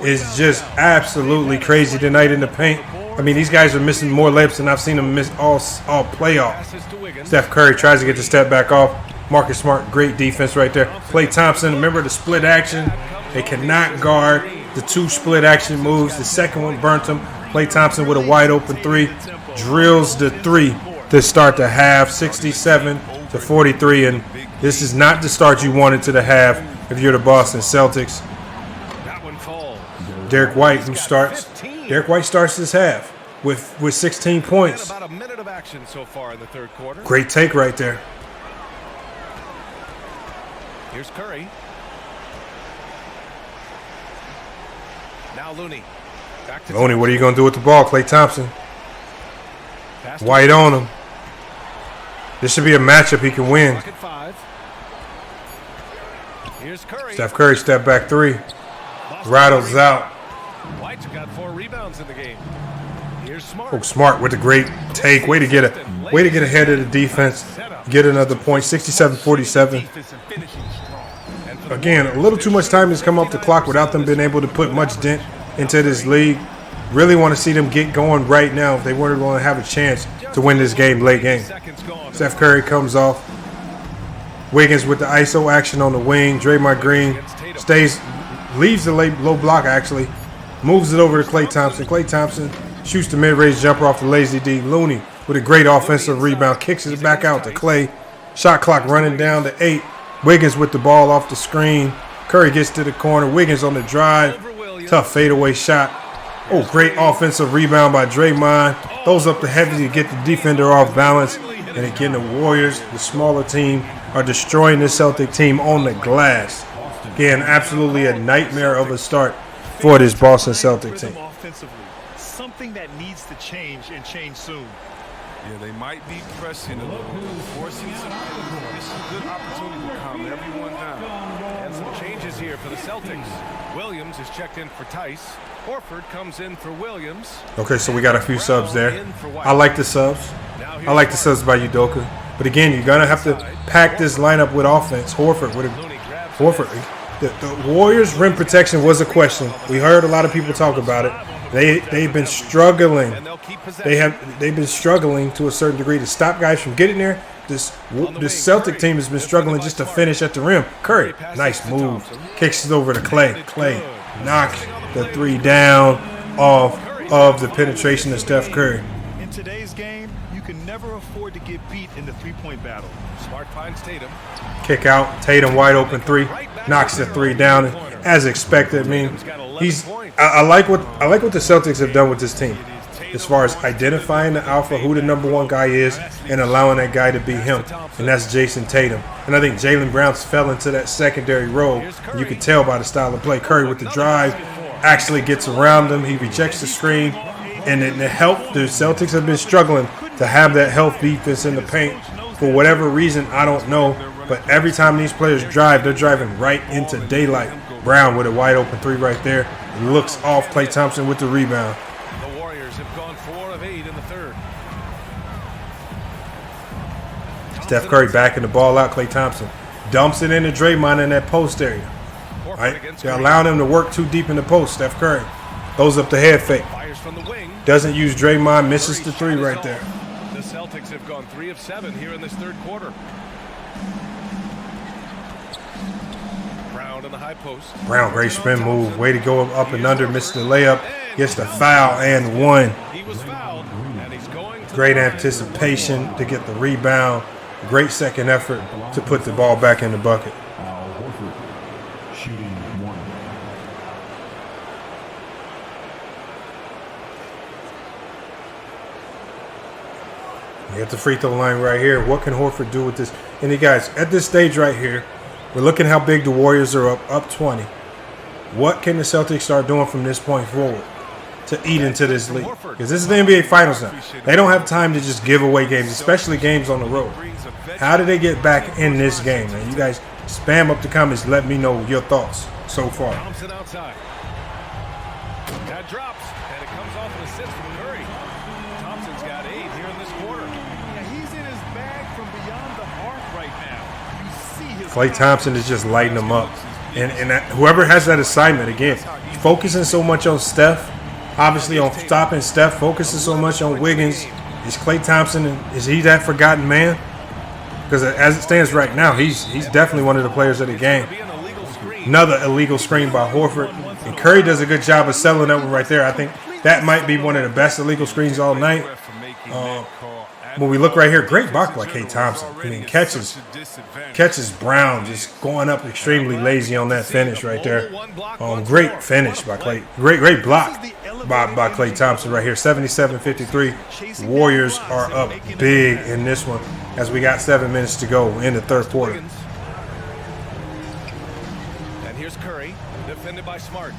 is just absolutely crazy tonight in the paint. I mean, these guys are missing more layups than I've seen them miss all playoffs. Steph Curry tries to get the step back off. Marcus Smart, great defense right there. Klay Thompson, remember the split action? They cannot guard the 2 split action moves. The second one burnt them. Klay Thompson with a wide open 3. Drills the 3 to start the half, 67-43. And this is not the start you wanted to the half if you're the Boston Celtics. Derek White, who starts. Derek White starts this half with 16 points. About a minute of action so far in the third quarter. Great take right there. Here's Curry. Now Looney. Back to Looney, what are you going to do with the ball? Klay Thompson. White on him. This should be a matchup he can win. Here's Curry. Steph Curry step back 3. Rattles out. White's got 4 rebounds in the game. Here's Smart. Oh, Smart with a great take. Way to get ahead of the defense. Get another point. 67-47. Again, a little too much time has come off the clock without them being able to put much dent into this league. Really want to see them get going right now if they weren't going to have a chance to win this game late game. Steph Curry comes off. Wiggins with the ISO action on the wing. Draymond Green leaves the low block actually. Moves it over to Klay Thompson. Klay Thompson shoots the mid-range jumper off the lazy D. Looney with a great offensive rebound. Kicks it back out to Klay. Shot clock running down to 8. Wiggins with the ball off the screen. Curry gets to the corner. Wiggins on the drive. Tough fadeaway shot. Oh, great offensive rebound by Draymond. Throws up the heavy to get the defender off balance. And again, the Warriors, the smaller team, are destroying the Celtic team on the glass. Again, absolutely a nightmare of a start for this Boston Celtic team. Something that needs to change and change soon. Yeah, they might be pressing a little bit, forcing some. This is a good opportunity to calm everyone down. And some changes here for the Celtics. Williams is checked in for Tice. Horford comes in for Williams. Okay, so we got a few subs there. I like the subs. I like the subs by Udoka. But again, you're going to have to pack this lineup with offense. Horford. The Warriors' rim protection was a question. We heard a lot of people talk about it. They've been struggling. They've been struggling to a certain degree to stop guys from getting there. This Celtic team has been struggling just to finish at the rim. Curry, nice move. Kicks it over to Klay. Klay knocks the 3 down off of the penetration of Steph Curry. In today's game, you can never afford to get beat in the three-point battle. Smart finds Tatum. Kick out. Tatum wide open 3. Knocks the 3 down as expected. I mean, I like what the Celtics have done with this team, as far as identifying the alpha, who the number 1 guy is, and allowing that guy to be him, and that's Jason Tatum. And I think Jaylen Brown's fell into that secondary role. You can tell by the style of play. Curry with the drive actually gets around him. He rejects the screen, and the Celtics have been struggling to have that help defense in the paint for whatever reason. I don't know, but every time these players drive, they're driving right into daylight. Brown with a wide open 3 right there. Looks off. Klay Thompson with the rebound. The Warriors have gone 4 of 8 in the third. Steph Curry backing the ball out. Klay Thompson dumps it into Draymond in that post area. Right? They're allowing him to work too deep in the post. Steph Curry throws up the head fake. Doesn't use Draymond. Misses the 3 right there. The Celtics have gone 3 of 7 here in this third quarter. Brown in the high post. Brown, great spin move. Way to go up and under. Missed the layup. Gets the foul and 1. He was fouled, and he's going to great anticipation to get the rebound. Great second effort to put the ball back in the bucket. Shooting 1. You got the free throw line right here. What can Horford do with this? And you guys, at this stage right here, we're looking how big the Warriors are up 20. What can the Celtics start doing from this point forward to eat into this league? Because this is the NBA Finals now. They don't have time to just give away games, especially games on the road. How do they get back in this game? Now, you guys spam up the comments. Let me know your thoughts so far. Thompson outside. That drops, and it comes off an assist from Curry. Thompson's got 8 here in this quarter. Yeah, he's in his bag from beyond the arc right now. You see his Klay Thompson is just lighting them up. And whoever has that assignment, again, focusing so much on Steph, obviously on stopping Steph, focusing so much on Wiggins. Is Klay Thompson, is he that forgotten man? Because as it stands right now, he's definitely one of the players of the game. Another illegal screen by Horford. And Curry does a good job of settling that one right there. I think that might be one of the best illegal screens all night. When we look right here, great block by Klay Thompson. I mean, catches Brown just going up extremely lazy on that finish right there. Great finish by Klay. Great block by Klay Thompson right here. 77-53. Warriors are up big in this one as we got 7 minutes to go in the third quarter. And here's Curry, defended by Smart.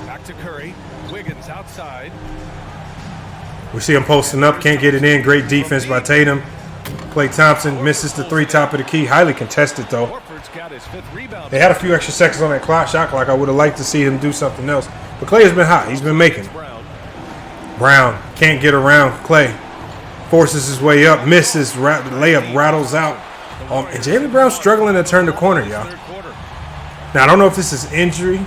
Back to Curry. Wiggins outside. We see him posting up, can't get it in. Great defense by Tatum. Klay Thompson misses the 3 top of the key. Highly contested, though. Gilbert's got his 5th rebound. They had a few extra seconds on that shot clock. I would have liked to see him do something else. But Clay has been hot. He's been making it. Brown can't get around Clay. Forces his way up, misses, layup rattles out. And Jaylen Brown struggling to turn the corner, y'all. Now, I don't know if this is injury.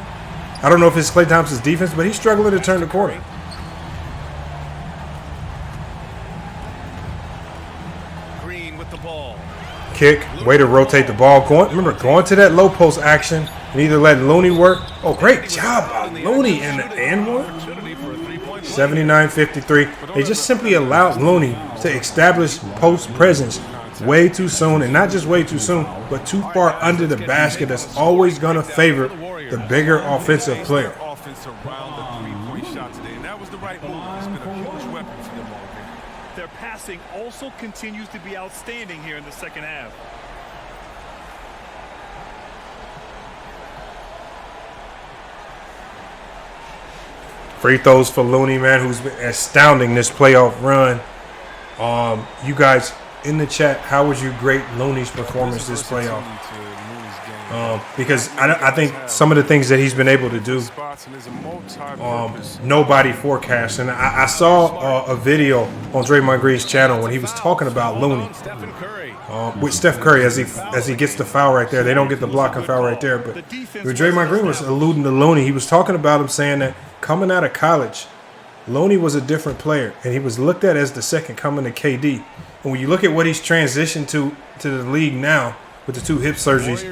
I don't know if it's Klay Thompson's defense, but he's struggling to turn the corner. Green with the ball. Kick, way to rotate the ball. Going to that low post action and either letting Looney work. Oh, great job by Looney in the and one. 79-53. They just simply allowed Looney to establish post presence way too soon, and not just way too soon, but too far under the basket. That's always going to favor the bigger offensive player. Their passing also continues to be outstanding here in the second half. Free throws for Looney, man, who's been astounding this playoff run. You guys in the chat, how would you grade Looney's performance this playoff? Because I think some of the things that he's been able to do, nobody forecast. And I saw a video on Draymond Green's channel when he was talking about Looney with Steph Curry as he gets the foul right there. They don't get the block and foul right there, but when Draymond Green was alluding to Looney, he was talking about him saying that coming out of college, Looney was a different player, and he was looked at as the second coming to KD. And when you look at what he's transitioned to the league now with the 2 hip surgeries,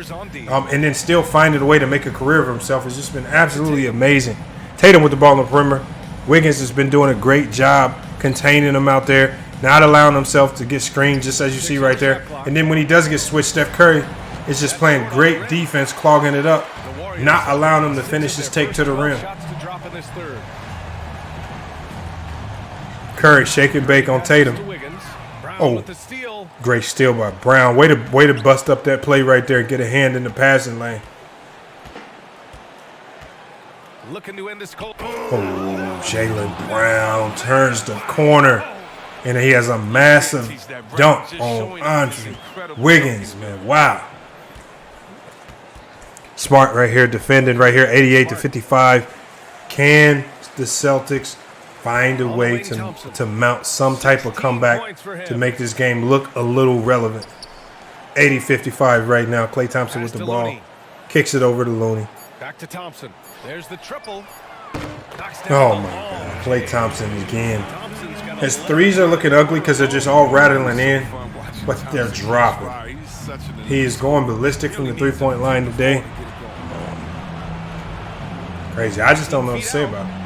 and then still finding a way to make a career of himself, has just been absolutely amazing. Tatum with the ball on the perimeter. Wiggins has been doing a great job containing him out there, not allowing himself to get screened, just as you see right there. And then when he does get switched, Steph Curry is just playing great defense, clogging it up, not allowing him to finish his take to the rim. Curry shake and bake on Tatum. Oh, great steal by Brown. Way to bust up that play right there. Get a hand in the passing lane. Oh, Jaylen Brown turns the corner, and he has a massive dunk on Andre Wiggins. Man, wow. Smart right here, defending right here, 88-55. Can the Celtics find a way to mount some type of comeback to make this game look a little relevant? 80-55 right now. Klay Thompson with the ball. Kicks it over to Looney. Back to Thompson. There's the triple. Oh, my God. Klay Thompson again. His threes are looking ugly because they're just all rattling in, but they're dropping. He is going ballistic from the three-point line today. Crazy. I just don't know what to say about it.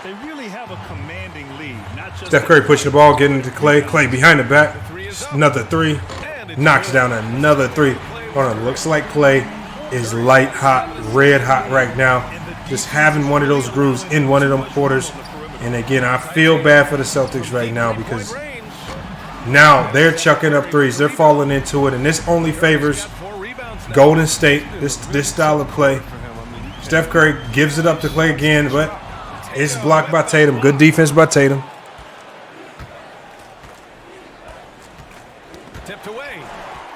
They really have a commanding lead. Not just Steph Curry pushing the ball, getting to Klay. Klay behind the back. Another 3. Knocks down another 3. Hold on. Looks like Klay is light hot, red hot right now. Just having one of those grooves in one of them quarters. And again, I feel bad for the Celtics right now because now they're chucking up threes. They're falling into it. And this only favors Golden State, this style of play. Steph Curry gives it up to Klay again, but it's blocked by Tatum. Good defense by Tatum. Tipped away.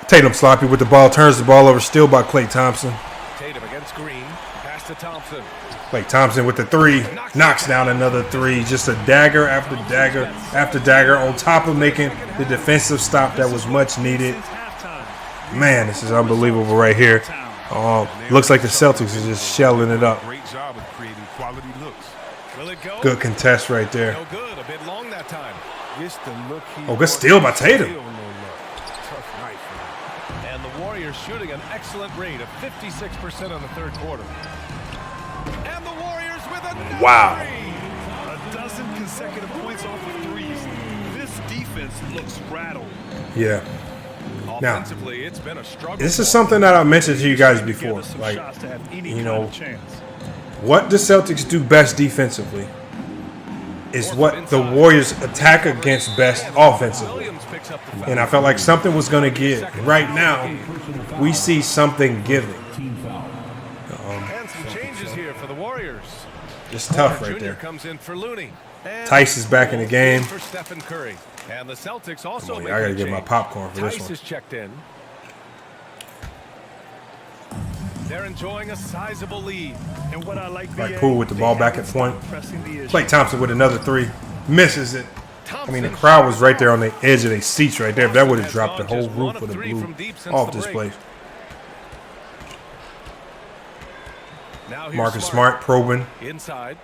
Tatum sloppy with the ball, turns the ball over, still by Klay Thompson. Tatum against Green. Pass to Thompson. Klay Thompson with the 3, knocks down another 3. Just a dagger after dagger after dagger, on top of making the defensive stop that was much needed. Man, this is unbelievable right here. Looks like the Celtics is just shelling it up. Great job of creating quality looks. Good contest right there. No good. A bit long that time. Oh, good steal by Tatum. And the Warriors shooting an excellent rate of 56% on the third quarter. And the Warriors with a Wow. a dozen consecutive points off of threes. This defense looks rattled. Yeah. Now, Offensively, it's been a struggle. this is something that I mentioned to you guys before. Like, you know, what the Celtics do best defensively is what the Warriors attack against best offensively. And I felt like something was going to give. Right now, we see something giving. And some changes here for the Warriors. It's tough right Jr. there. comes in for Looney. And Tice is back in the game. for Stephen Curry. And the Celtics also I got to get my popcorn for this Tice one. is checked in. They're enjoying a sizable lead. And what I like, Like Poole with the ball back at point. Klay Thompson with another three. Misses it. I mean, the crowd was right there on the edge of their seats right there. If that would have dropped the whole roof of the blue off this place. Marcus Smart probing. Inside.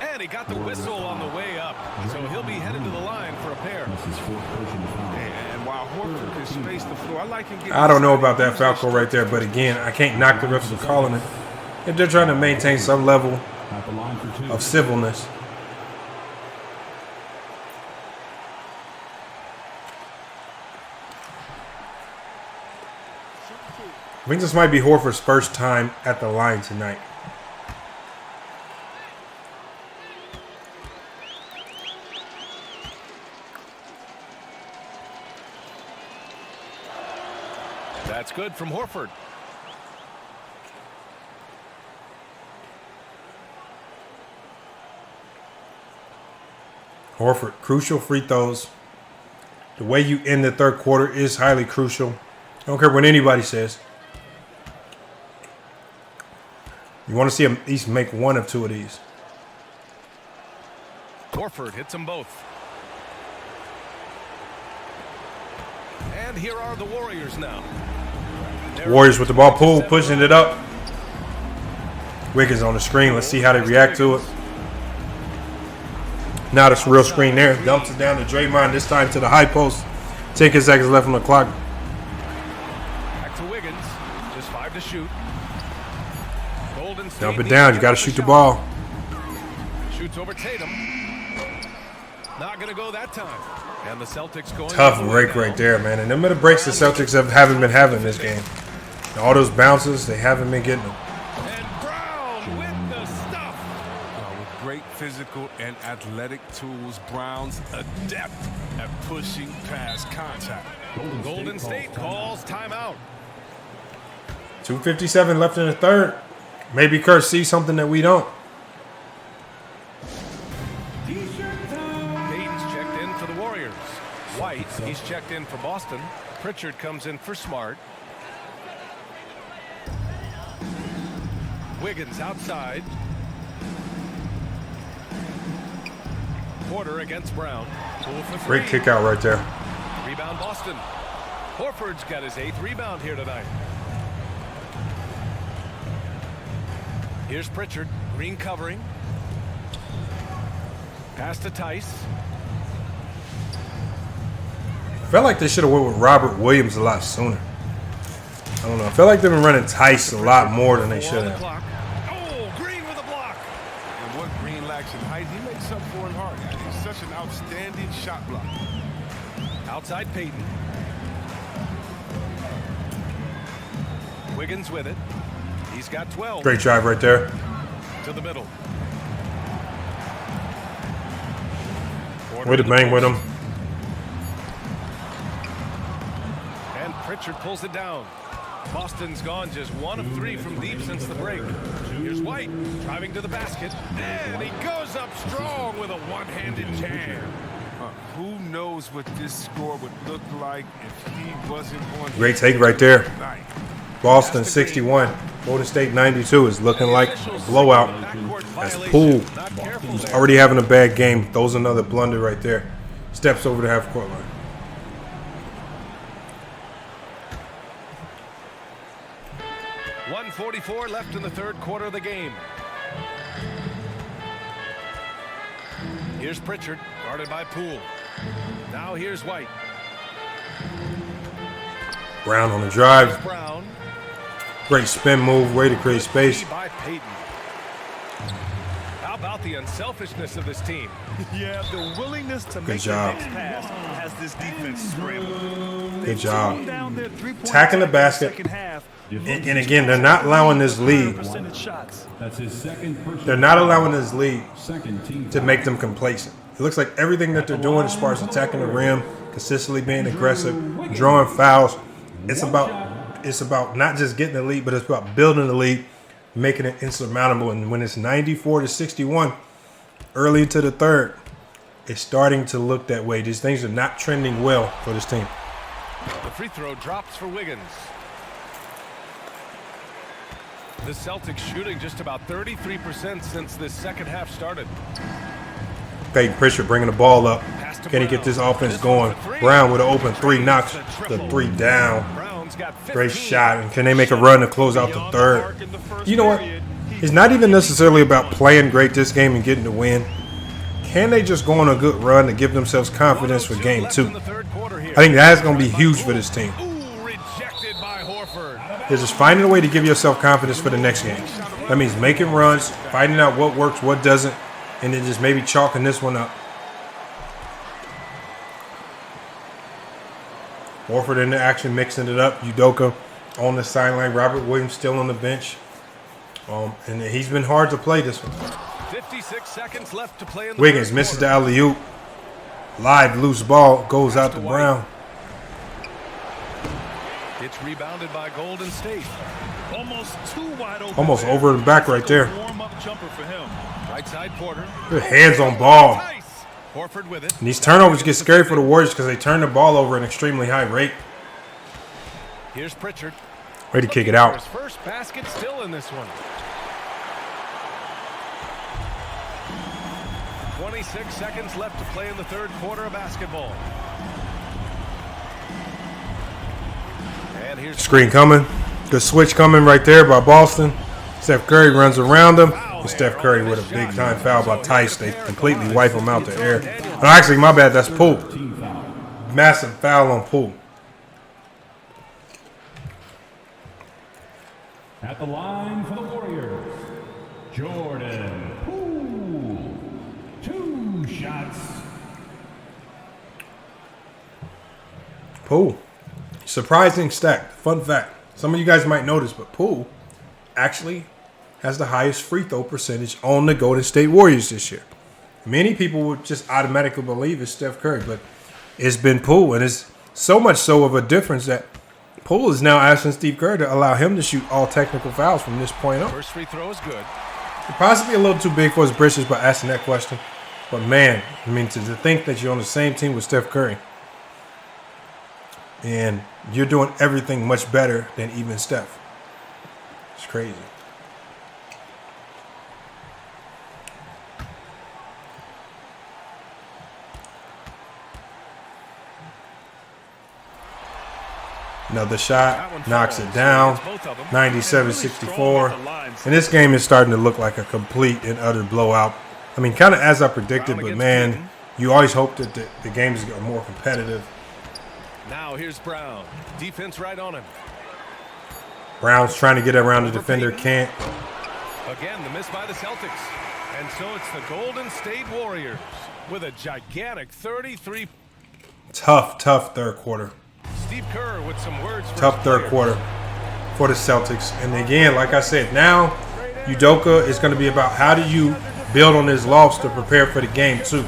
And he got the whistle on the way up. So he'll be headed to the line for a pair. And while Horford can space the floor, I like him getting. I don't know about that foul call right there, but again, I can't knock the refs for calling it. If they're trying to maintain some level of civilness. I think this might be Horford's first time at the line tonight. That's good from Horford. Horford, crucial free throws. The way you end the third quarter is highly crucial. I don't care what anybody says. You want to see him at least make one of two of these. Horford hits them both. And here are the Warriors now. Warriors with the ball. Poole pushing it up. Wiggins on the screen. Let's see how they react to it. Now this real screen there. Dumps it down to Draymond. This time to the high post. 10 seconds left on the clock. Back to Wiggins. Just 5 to shoot. Dump it down. You got to shoot the ball. Shoots over Tatum. Not going to go that time. And the Celtics going. Tough break right there, man. And them are the breaks the Celtics haven't been having this game. And all those bounces, they haven't been getting them. And Brown with the stuff. With great physical and athletic tools, Brown's adept at pushing past contact. Golden State calls timeout. 2:57 left in the third. Maybe Kurt sees something that we don't. Payton's checked in for the Warriors. White, he's checked in for Boston. Pritchard comes in for Smart. Wiggins outside. Porter against Brown. Great kick out right there. Rebound Boston. Horford's got his 8th rebound here tonight. Here's Pritchard. Green covering. Pass to Tice. Felt like they should have went with Robert Williams a lot sooner. I don't know. I felt like they've been running Tice a lot more than they should have. Oh, Green with a block. And what Green lacks in height, he makes up for in heart. He's such an outstanding shot blocker. Outside Payton. Wiggins with it. He's got 12. Great drive right there. To the middle. Way to bang with him. And Pritchard pulls it down. Boston's gone just 1 of 3 from deep since the break. Here's White driving to the basket. And he goes up strong with a one-handed jam. Who knows what this score would look like if he wasn't on. Great take right there. Boston 61. Golden State 92 is looking like a blowout. As Poole, who's already having a bad game, throws another blunder right there. Steps over the half-court line. .144 left in the third quarter of the game. Here's Pritchard, guarded by Poole. Now here's White. Brown on the drive. Brown. Great spin move, way to create space. By Payton. How about the unselfishness of this team? Yeah, the willingness to Good make job. the next pass has this defense scrambled. Good job. Attacking the basket. And again, they're not allowing this lead. That's his second personal. They're not allowing this lead Second team to make them complacent. It looks like everything that they're doing as far as attacking the rim, consistently being aggressive, drawing fouls, it's about not just getting the lead, but it's about building the lead, making it insurmountable. And when it's 94-61 early into the third, it's starting to look that way. These things are not trending well for this team. The free throw drops for Wiggins. The Celtics shooting just about 33% since this second half started. Peyton Pritchard bringing the ball up. Can he get this offense going? Brown with an open three, knocks the three down. Great shot. And can they make a run to close out the third? You know what? It's not even necessarily about playing great this game and getting the win. Can they just go on a good run to give themselves confidence for game 2? I think that's going to be huge for this team. It's just finding a way to give yourself confidence for the next game. That means making runs, finding out what works, what doesn't, and then just maybe chalking this one up. Horford in the action, mixing it up. Udoka on the sideline. Robert Williams still on the bench. And he's been hard to play this one. 56 seconds left to play in the Wiggins misses the alley-oop. Live loose ball goes out to Brown. It's rebounded by Golden State. Almost too wide open. Almost over the back right there. Warm-up jumper for him. Right side Porter. Good hands on ball. Horford with it. And these turnovers get scary for the Warriors because they turn the ball over at an extremely high rate. Here's Pritchard. Ready to kick it out. His first basket still in this one. 26 seconds left to play in the third quarter of basketball. And here's Screen coming. Good switch coming right there by Boston. Steph Curry runs around him. And Steph Curry with a big-time foul by Tice. They completely wipe him out the air. No, actually, my bad. That's Poole. Massive foul on Poole. At the line for the Warriors, Jordan Poole. 2 shots. Poole. Surprising stack. Fun fact. Some of you guys might notice, but Poole actually has the highest free throw percentage on the Golden State Warriors this year. Many people would just automatically believe it's Steph Curry, but it's been Poole, and it's so much so of a difference that Poole is now asking Steve Kerr to allow him to shoot all technical fouls from this point on. first free throw is good. Possibly a little too big for his britches by asking that question. But man, I mean, to think that you're on the same team with Steph Curry and you're doing everything much better than even Steph. It's crazy. Another shot, knocks it down, 97-64. And this game is starting to look like a complete and utter blowout. I mean, kind of as I predicted, but man, you always hope that the games are more competitive. Now here's Brown. Defense right on him. Brown's trying to get around the defender, can't. Again, the miss by the Celtics. And so it's the Golden State Warriors with a gigantic 33. Tough third quarter. Steve Kerr with some words for Tough third quarter for the Celtics. And again, like I said, now Udoka is going to be about how do you build on his loss to prepare for the game too.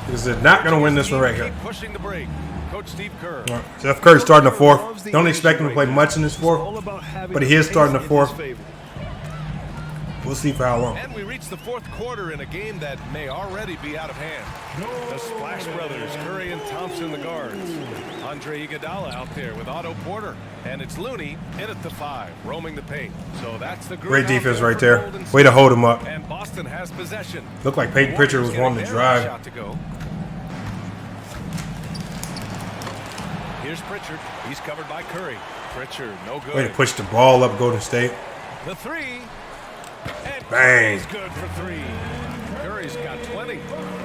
Because they're not going to win this one right here. Pushing the break. Coach Steve Kerr. Steph Curry starting the fourth. Don't expect him to play much in this fourth, but he is starting the fourth. We'll see for how long. And we reach the fourth quarter in a game that may already be out of hand. The Splash Brothers, Curry and Thompson, the guards. Andre Iguodala out there with Otto Porter. And it's Looney in at the 5, roaming the paint. So that's the group. Great defense right there. Way to hold him up. And Boston has possession. Looked like Peyton Pritchard was wanting to drive. Shot to go. Here's Pritchard. He's covered by Curry. Pritchard, no good. Way to push the ball up Golden State. The 3. And bang. Curry's good for 3. Curry's got 20.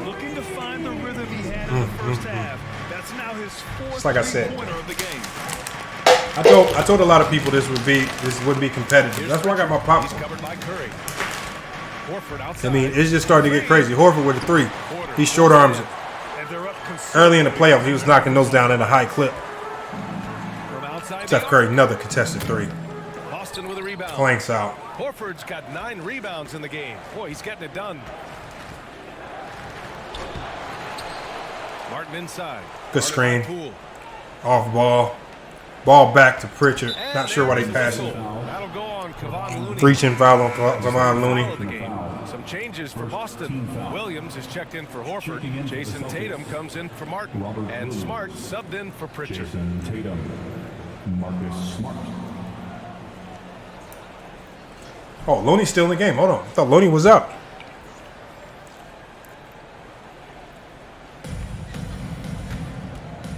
Looking to find the rhythm he had in the first half. That's now his fourth Just like I said. pointer of the game. I told a lot of people this would be competitive. That's why I got my popcorn. He's covered by Curry. Horford outside. I mean, it's just starting to get crazy. Horford with a 3. He short arms it. Early in the playoffs, he was knocking those down at a high clip. Steph Curry, another contested 3. Boston with a rebound. Clanks out. Horford's got 9 rebounds in the game. Boy, he's getting it done. Martin inside. Good screen. Off ball. Ball back to Pritchard. Not sure why they passed it. That'll go on Kevon Looney. Reaching foul on Kevon Looney. Some changes for Boston. Williams is checked in for Horford. Jason Tatum comes in for Martin. And Smart subbed in for Pritchard. Jason Tatum, Marcus Smart. Oh, Looney's still in the game. Hold on. I thought Looney was out.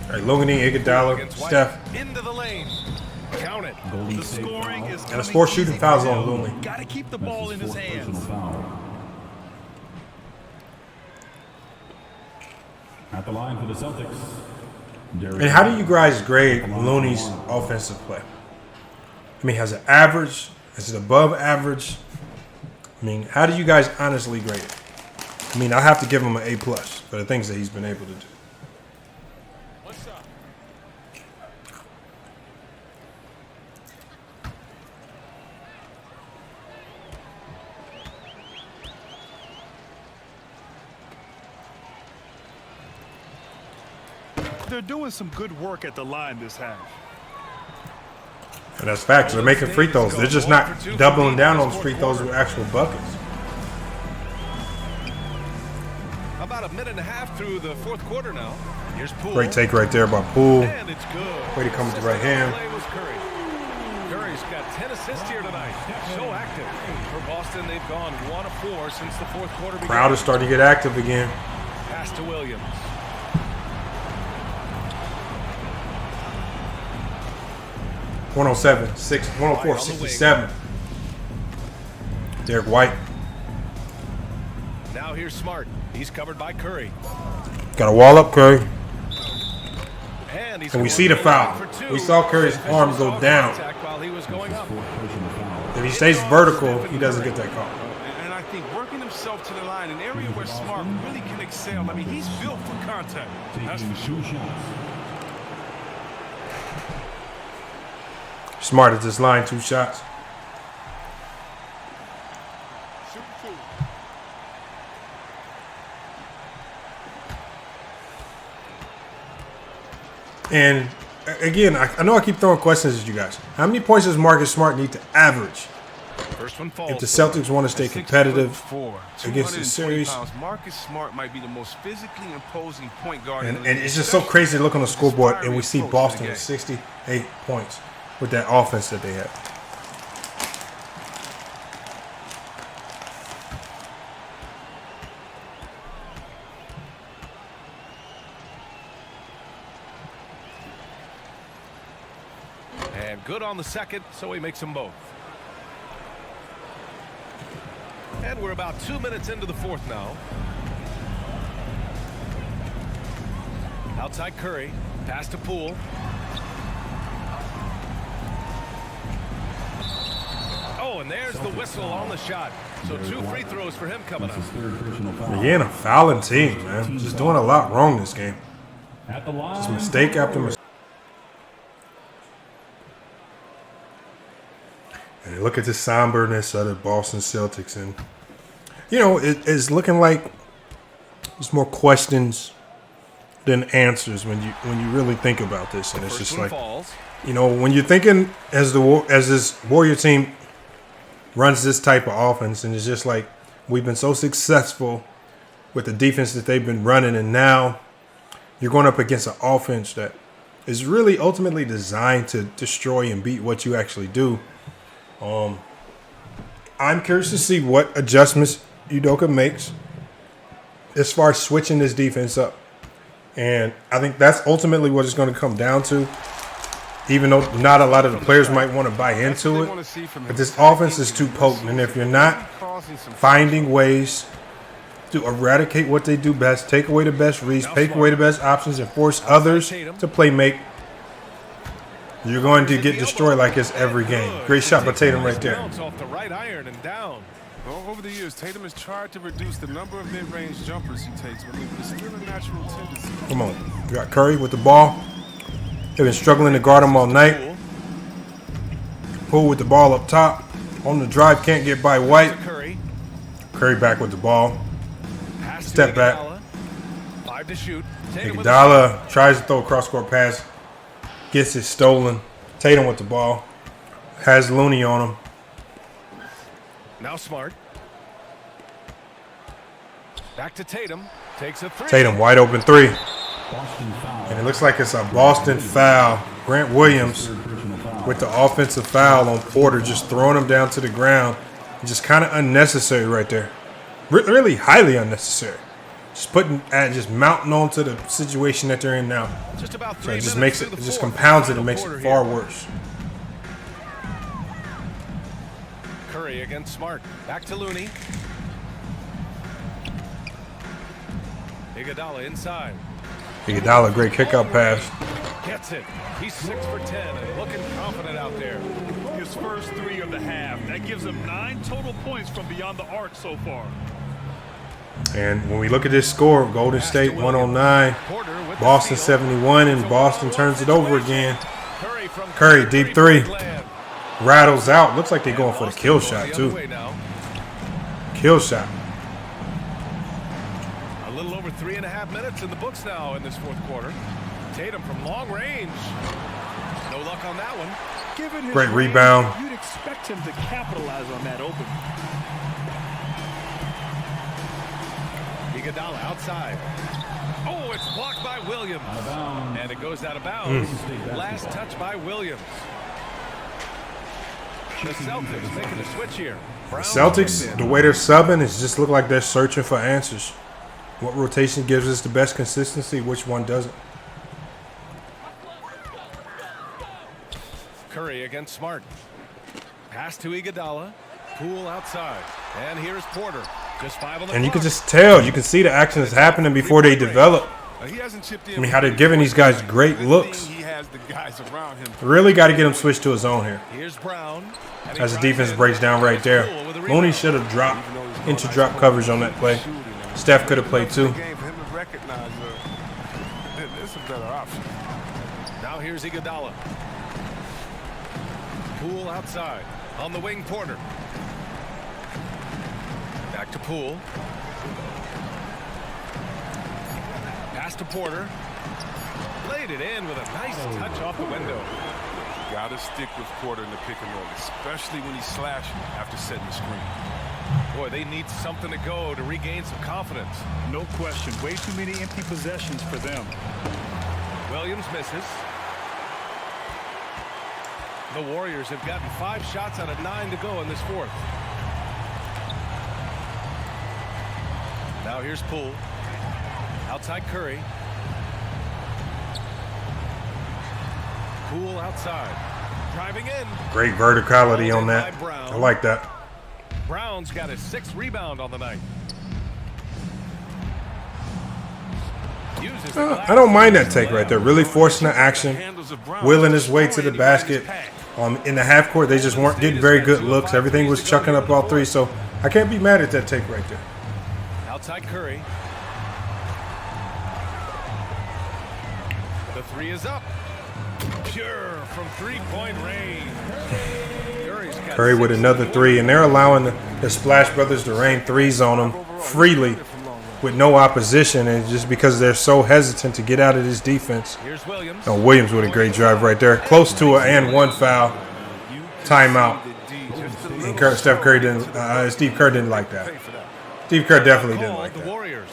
All right, Looney, Iguodala, Steph. Into the lane. Count it. The scoring is And it's 4 shooting fouls on Looney. got to keep the ball in his hands. At the line for the Celtics. And how do you guys grade Looney's offensive play? I mean, has it average? Is it above average? I mean, how do you guys honestly grade it? I mean, I have to give him an A+ for the things that he's been able to do. They're doing some good work at the line this half. And that's facts. They're making free throws. They're just not doubling down on free throws with actual buckets. About a minute and a half through the fourth quarter now. Here's Poole. Great take right there by Poole. And it's good. Way to come with the right hand. Play was Curry. Curry's got 10 assists here tonight. So active. For Boston, they've gone 1 of 4 since the fourth quarter began. Crowd is starting to get active again. Pass to Williams. 107, 104, 67. Derek White. Now here's Smart. He's covered by Curry. Got a wall up, Curry. And we see the foul. We saw Curry's arm go down. While he was going up. If he stays vertical, he doesn't get that call. And I think working himself to the line, an area where Smart really can excel. I mean, he's built for contact. That's for sure. Smart at this line, 2 shots. And again, I know I keep throwing questions at you guys. How many points does Marcus Smart need to average First one falls if the Celtics want to stay competitive against this series? Marcus Smart might be the most physically imposing point guard. And it's just so crazy to look on the scoreboard and we see Boston with 68 points with that offense that they have. And good on the second, so he makes them both. And we're about 2 minutes into the fourth now. Outside Curry, pass to Poole. Oh, and there's the whistle on the shot. So 2 free throws for him coming up. Again, a fouling team, man. Just doing a lot wrong this game. Just mistake after mistake. And look at the somberness of the Boston Celtics. And, you know, it's looking like there's more questions than answers when you really think about this. And it's just like, you know, when you're thinking as this Warrior team runs this type of offense, and it's just like we've been so successful with the defense that they've been running, and now you're going up against an offense that is really ultimately designed to destroy and beat what you actually do. I'm curious to see what adjustments Udoka makes as far as switching this defense up. And I think that's ultimately what it's going to come down to, even though not a lot of the players might want to buy into it. But this offense is too potent, and if you're not finding ways to eradicate what they do best, take away the best reads, take away the best options, and force others to play make, you're going to get destroyed like it's every game. Great shot by Tatum right there. Off the right iron and down. Well, over the years, Tatum has tried to reduce the number of mid-range jumpers he takes, but it's still a natural tendency. Come on. You got Curry with the ball. They've been struggling to guard him all night. Poole with the ball up top. On the drive, can't get by White. Curry back with the ball. Step back. 5 to shoot. Iguodala tries to throw a cross-court pass. Gets it stolen. Tatum with the ball. Has Looney on him. Now Smart. Back to Tatum. Takes a 3. Tatum wide open 3. And it looks like it's a Boston foul. Grant Williams with the offensive foul on Porter, just throwing him down to the ground. Just kind of unnecessary right there. Really highly unnecessary. Just mounting onto the situation that they're in now. Just about So 3 it just minutes makes it, through the just fourth. compounds it and Final makes quarter it far here. worse. Curry against Smart. Back to Looney. Iguodala inside. Iguodala, great kick-out pass. Gets it. He's 6 for 10 and looking confident out there. His first 3 of the half. That gives him 9 total points from beyond the arc so far. And when we look at this score, Golden State 109, Boston 71, and Boston turns it over again. Curry, deep three. Rattles out. Looks like they're going for the kill shot, too. Kill shot. A little over 3.5 minutes in the books now in this fourth quarter. Tatum from long range. No luck on that one. Given his Great range, rebound. You'd expect him to capitalize on that open. Iguodala outside. Oh, it's blocked by Williams. And it goes out of bounds. Last touch by Williams. The Celtics making the switch here. Brown Celtics, the way they're subbing, it just look like they're searching for answers. What rotation gives us the best consistency? Which one doesn't? Curry against Smart. Pass to Iguodala. Poole outside. And here's Porter. Just 5 on the And you clock. can just tell, you can see the action is happening before they develop. He hasn't chipped in. I mean, how they're giving these guys great looks. He has the guys around him. Really got to get him switched to his own here. Here's Brown. And he As the drives defense in. breaks down right there. Poole with a Looney rebound. should have dropped into drop coverage on that play. Steph could have played too. Game for him to recognize it's a better option. Now here's Iguodala. Poole outside. On the wing, Porter. Back to Poole. Pass to Porter. Played it in with a nice touch off the window. Got to stick with Porter in the pick and roll, especially when he's slashing after setting the screen. Boy, they need something to go to regain some confidence. No question. Way too many empty possessions for them. Williams misses. The Warriors have gotten 5 shots out of 9 to go in this fourth. Now here's Poole. Outside Curry. Poole outside. Driving in. Great verticality on that. I like that. Brown's got his 6th rebound on the night. Uses the I don't mind that take right there. Really forcing the action, willing his way to the basket. In the half court, they just weren't getting very good looks. Everything was chucking up all three, so I can't be mad at that take right there. Outside Curry. The 3 is up. Pure from 3-point range. Curry with another 3, and they're allowing the Splash Brothers to rain 3s on them freely with no opposition, and just because they're so hesitant to get out of this defense. Here's Williams. Oh, Williams with a great drive right there. Close to an and 1 foul. Timeout. And Steve Kerr didn't like that. Steve Kerr definitely didn't like The that. Warriors.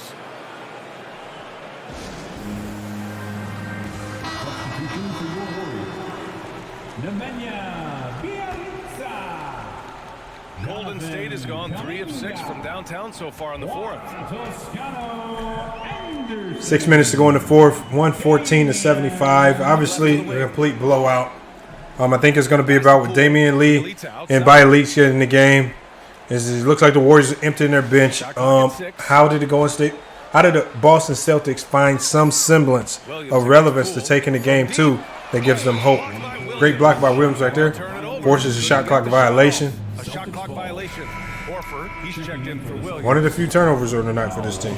Golden State has gone 3 of 6 from downtown so far in the fourth. 6 minutes to go in the fourth, 114-75. Obviously, a complete blowout. I think it's going to be about with Damian Lee and Bayless getting in the game. It looks like the Warriors are emptying their bench. How did it go in state? How did the Boston Celtics find some semblance of relevance to taking the game too that gives them hope? Great block by Williams right there. Forces a shot clock violation. A shot clock violation. Horford, he's checked in for Williams. One of the few turnovers of the night for this team.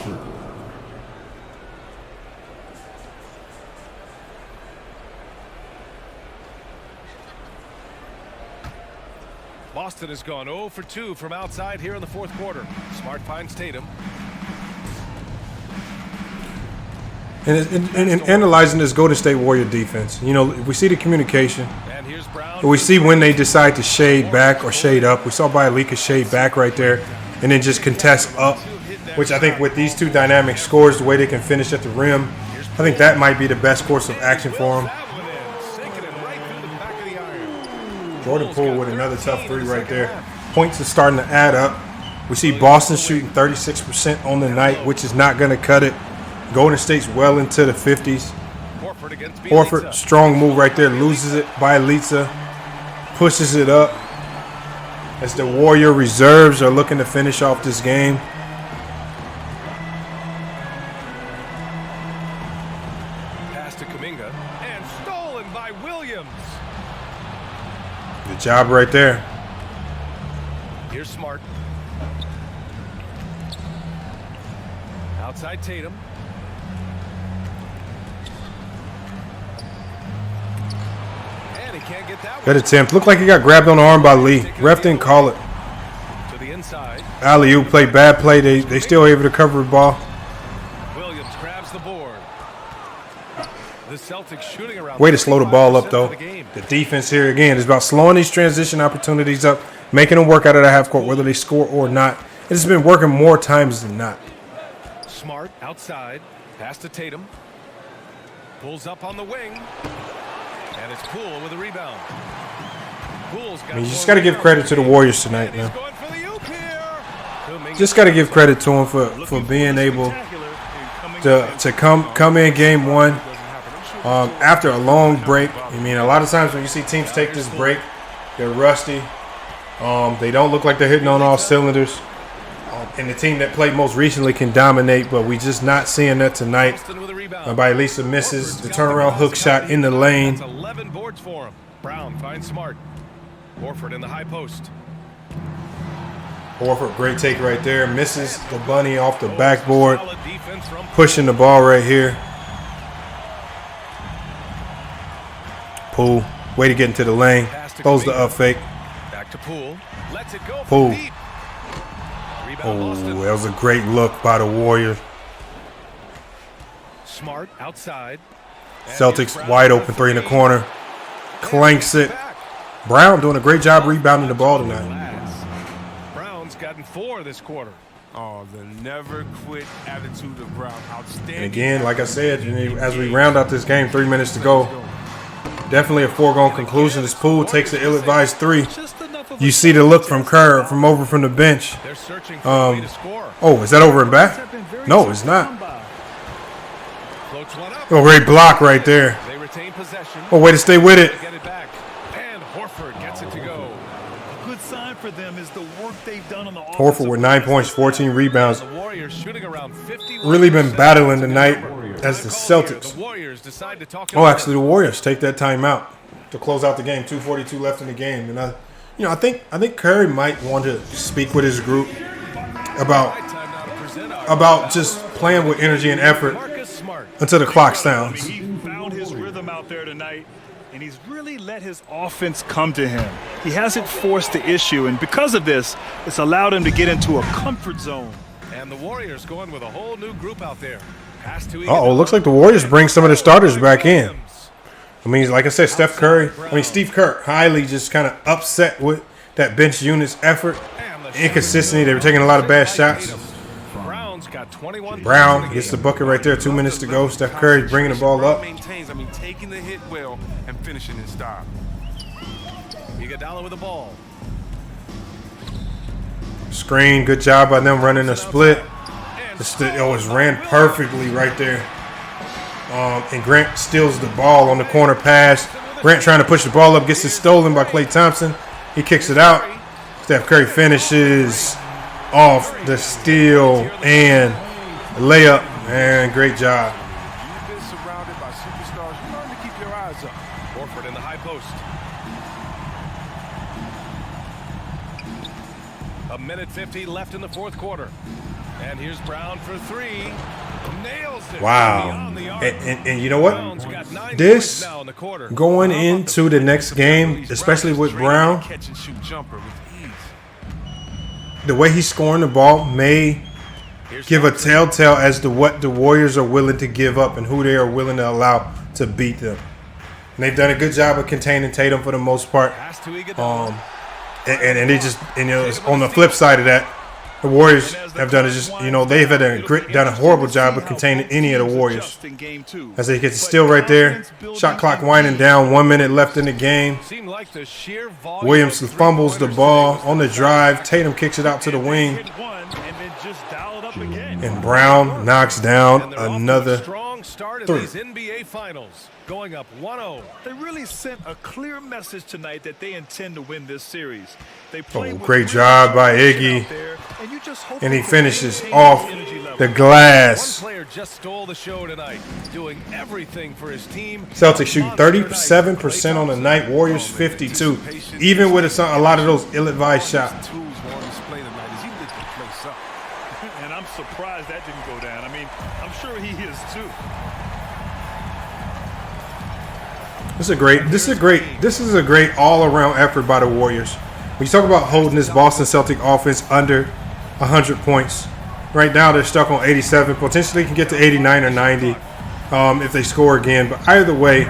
Boston has gone 0 for 2 from outside here in the fourth quarter. Smart finds Tatum. And analyzing this Golden State Warrior defense, you know, we see the communication. And here's Brown. We see when they decide to shade back or shade up. We saw Bayless shade back right there and then just contest up, which I think with these two dynamic scores, the way they can finish at the rim, I think that might be the best course of action for them. Sinking it right through the back of the iron. Jordan Poole with another tough 3 right there. Points are starting to add up. We see Boston shooting 36% on the night, which is not going to cut it. Golden State's well into the 50s. Horford, strong move right there. Loses it by Bielitsa. Pushes it up. As the Warrior reserves are looking to finish off this game. Pass to Kuminga and stolen by Williams. Good job right there. Here's Smart. Outside Tatum. And he can't get that Good one. attempt. Looked like he got grabbed on the arm by Lee. Ref didn't call it. To the inside. Alley-oop play, bad play. They still able to cover the ball. Williams grabs the board. The Celtics shooting around. Way to slow the ball up, 35% though. of the game. The defense here, again, is about slowing these transition opportunities up, making them work out of the half court, whether they score or not. It's been working more times than not. Smart outside. Pass to Tatum. Pulls up on the wing. And it's Poole with a rebound. Poole's got I mean, you just got to give credit to the Warriors tonight, man. Just got to give credit to them for being able to come in game one after a long break. I mean, a lot of times when you see teams take this break, they're rusty. They don't look like they're hitting on all cylinders. And the team that played most recently can dominate, but we just not seeing that tonight. Bielitsa misses the turnaround hook shot in the lane. 11 boards for him. Brown finds Smart. Horford in the high post. Horford, great take right there. Misses the bunny off the backboard. Pushing the ball right here. Poole, way to get into the lane. Throws the up fake. Back to Poole. Lets it go Poole. deep. Oh, that was a great look by the Warriors. Smart outside. Celtics wide open, three in the corner. Clanks it. Brown doing a great job rebounding the ball tonight. Brown's gotten 4 this quarter. Oh, the never quit attitude of Brown. Outstanding. And again, like I said, as we round out this game, 3 minutes to go. Definitely a foregone conclusion. This Poole takes the ill-advised 3. You see the look from Kerr from over from the bench. Oh, is that over and back? No, it's not. Oh, great block right there. They retain possession. Oh, way to stay with it. Get it back. And Horford gets it to go. A good sign for them is the work they've done on the Horford with 9 points, 14 rebounds. The Warriors shooting around 50. Really been battling tonight as the Celtics. The Warriors decide to talk. Oh, actually, the Warriors take that timeout to close out the game. 2:42 left in the game, and I think Curry might want to speak with his group about just playing with energy and effort until the clock sounds. He found his rhythm out there tonight, and he's really let his offense come to him. He hasn't forced the issue, and because of this, it's allowed him to get into a comfort zone. And the Warriors going with a whole new group out there. Looks like the Warriors bring some of the starters back in. I mean, like I said, Steve Kerr, highly just kind of upset with that bench unit's effort, inconsistency. They were taking a lot of bad shots. Brown gets the bucket right there. 2 minutes to go. Steph Curry bringing the ball up. Taking the hit well and finishing in style. Iguodala with the ball. Screen, good job by them running a split. It was ran perfectly right there. And Grant steals the ball on the corner pass. Grant trying to push the ball up, gets it stolen by Klay Thompson. He kicks it out. Steph Curry finishes off the steal and layup. Man, great job. You've been surrounded by superstars. You learn to keep your eyes up. Horford in the high post. A minute 50 left in the fourth quarter. And here's Brown for 3. Nails it. Wow. And you know what? This, going into the next game, especially with Brown, the way he's scoring the ball may give a telltale as to what the Warriors are willing to give up and who they are willing to allow to beat them. And they've done a good job of containing Tatum for the most part. And they just, it's on the flip side of that, The Warriors have done it they've done a horrible job of containing any of the Warriors. As they get the steal right there. Shot clock winding down, 1 minute left in the game. Williams fumbles the ball on the drive. Tatum kicks it out to the wing. And Brown knocks down another three. NBA Finals going up 1-0. They really sent a clear message tonight that they intend to win this series. Great job by Iggy. And he finishes off the glass. One player just stole the show tonight, doing everything for his team. Celtics shoot 37% on the night. Warriors 52. Even with a lot of those ill-advised shots. And I'm surprised that didn't go down. I mean, I'm sure he is too. This is a great all-around effort by the Warriors. When you talk about holding this Boston Celtic offense under 100 points, right now they're stuck on 87. Potentially can get to 89 or 90 if they score again. But either way,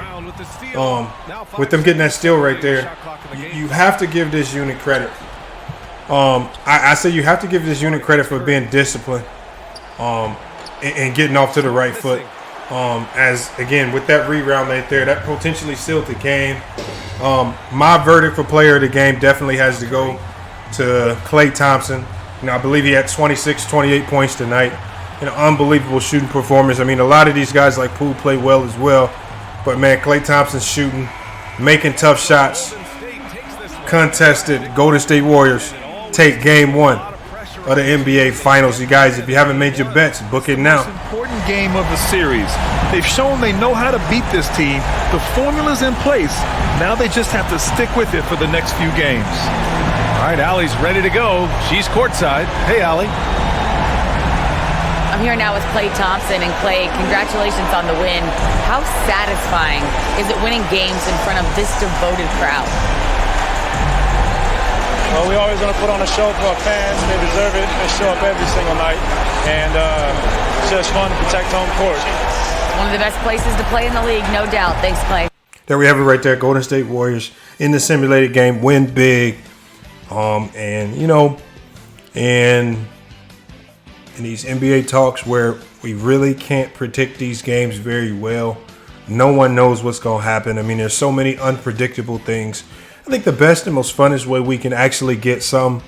with them getting that steal right there, you have to give this unit credit. I say you have to give this unit credit for being disciplined and getting off to the right foot. As again, with that rebound right there, that potentially sealed the game. My verdict for player of the game definitely has to go to Klay Thompson. I believe he had 26, 28 points tonight. An unbelievable shooting performance. I mean, a lot of these guys like Poole play well as well. But, man, Klay Thompson's shooting, making tough shots, contested. Golden State Warriors take game 1 of the NBA Finals. You guys, if you haven't made your bets, book it now. Important game of the series. They've shown they know how to beat this team. The formula's in place. Now they just have to stick with it for the next few games. All right, Allie's ready to go. She's courtside. Hey, Allie. I'm here now with Klay Thompson. And Klay, congratulations on the win. How satisfying is it winning games in front of this devoted crowd? Well, we always want to put on a show for our fans. They deserve it. They show up every single night. And it's just fun to protect home court. One of the best places to play in the league, no doubt. Thanks, Klay. There we have it right there. Golden State Warriors in the simulated game win big. And in these NBA talks where we really can't predict these games very well, no one knows what's going to happen. I mean, there's so many unpredictable things. I think the best and most funnest way we can actually get some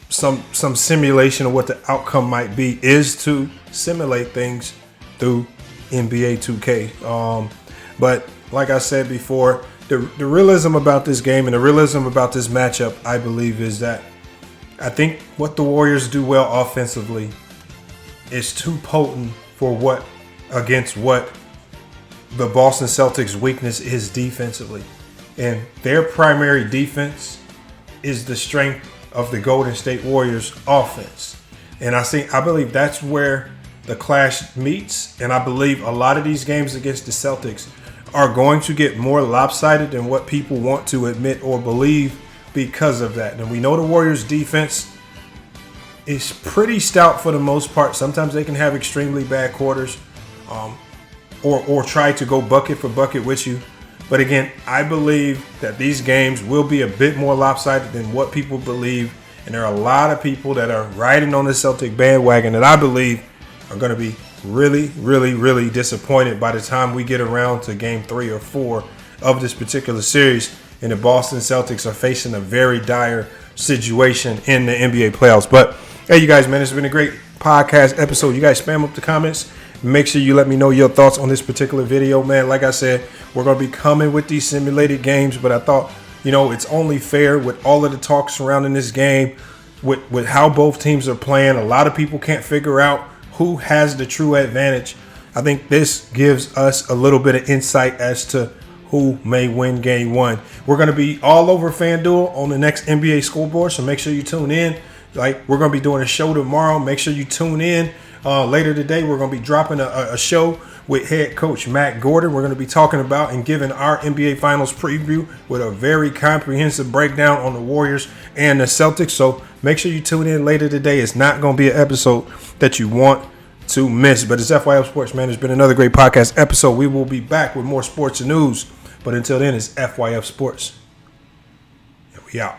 simulation of what the outcome might be is to simulate things through NBA2K. But like I said before, the realism about this game and the realism about this matchup, I believe, is that I think what the Warriors do well offensively is too potent for what the Boston Celtics' weakness is defensively. And their primary defense is the strength of the Golden State Warriors offense. And I believe that's where the clash meets. And I believe a lot of these games against the Celtics are going to get more lopsided than what people want to admit or believe because of that. And we know the Warriors defense is pretty stout for the most part. Sometimes they can have extremely bad quarters or try to go bucket for bucket with you. But again, I believe that these games will be a bit more lopsided than what people believe. And there are a lot of people that are riding on the Celtic bandwagon that I believe are going to be really, really, really disappointed by the time we get around to game 3 or 4 of this particular series. And the Boston Celtics are facing a very dire situation in the NBA playoffs. But hey, you guys, man, it's been a great podcast episode. You guys spam up the comments. Make sure you let me know your thoughts on this particular video, man. Like I said, we're going to be coming with these simulated games, but I thought, it's only fair with all of the talk surrounding this game, with how both teams are playing. A lot of people can't figure out who has the true advantage. I think this gives us a little bit of insight as to who may win game 1. We're going to be all over FanDuel on the next NBA scoreboard, so make sure you tune in. We're going to be doing a show tomorrow. Make sure you tune in. Later today, we're going to be dropping a show with head coach Matt Gordon. We're going to be talking about and giving our NBA Finals preview with a very comprehensive breakdown on the Warriors and the Celtics. So make sure you tune in later today. It's not going to be an episode that you want to miss. But it's FYF Sports, man. It's been another great podcast episode. We will be back with more sports and news. But until then, it's FYF Sports. And we out.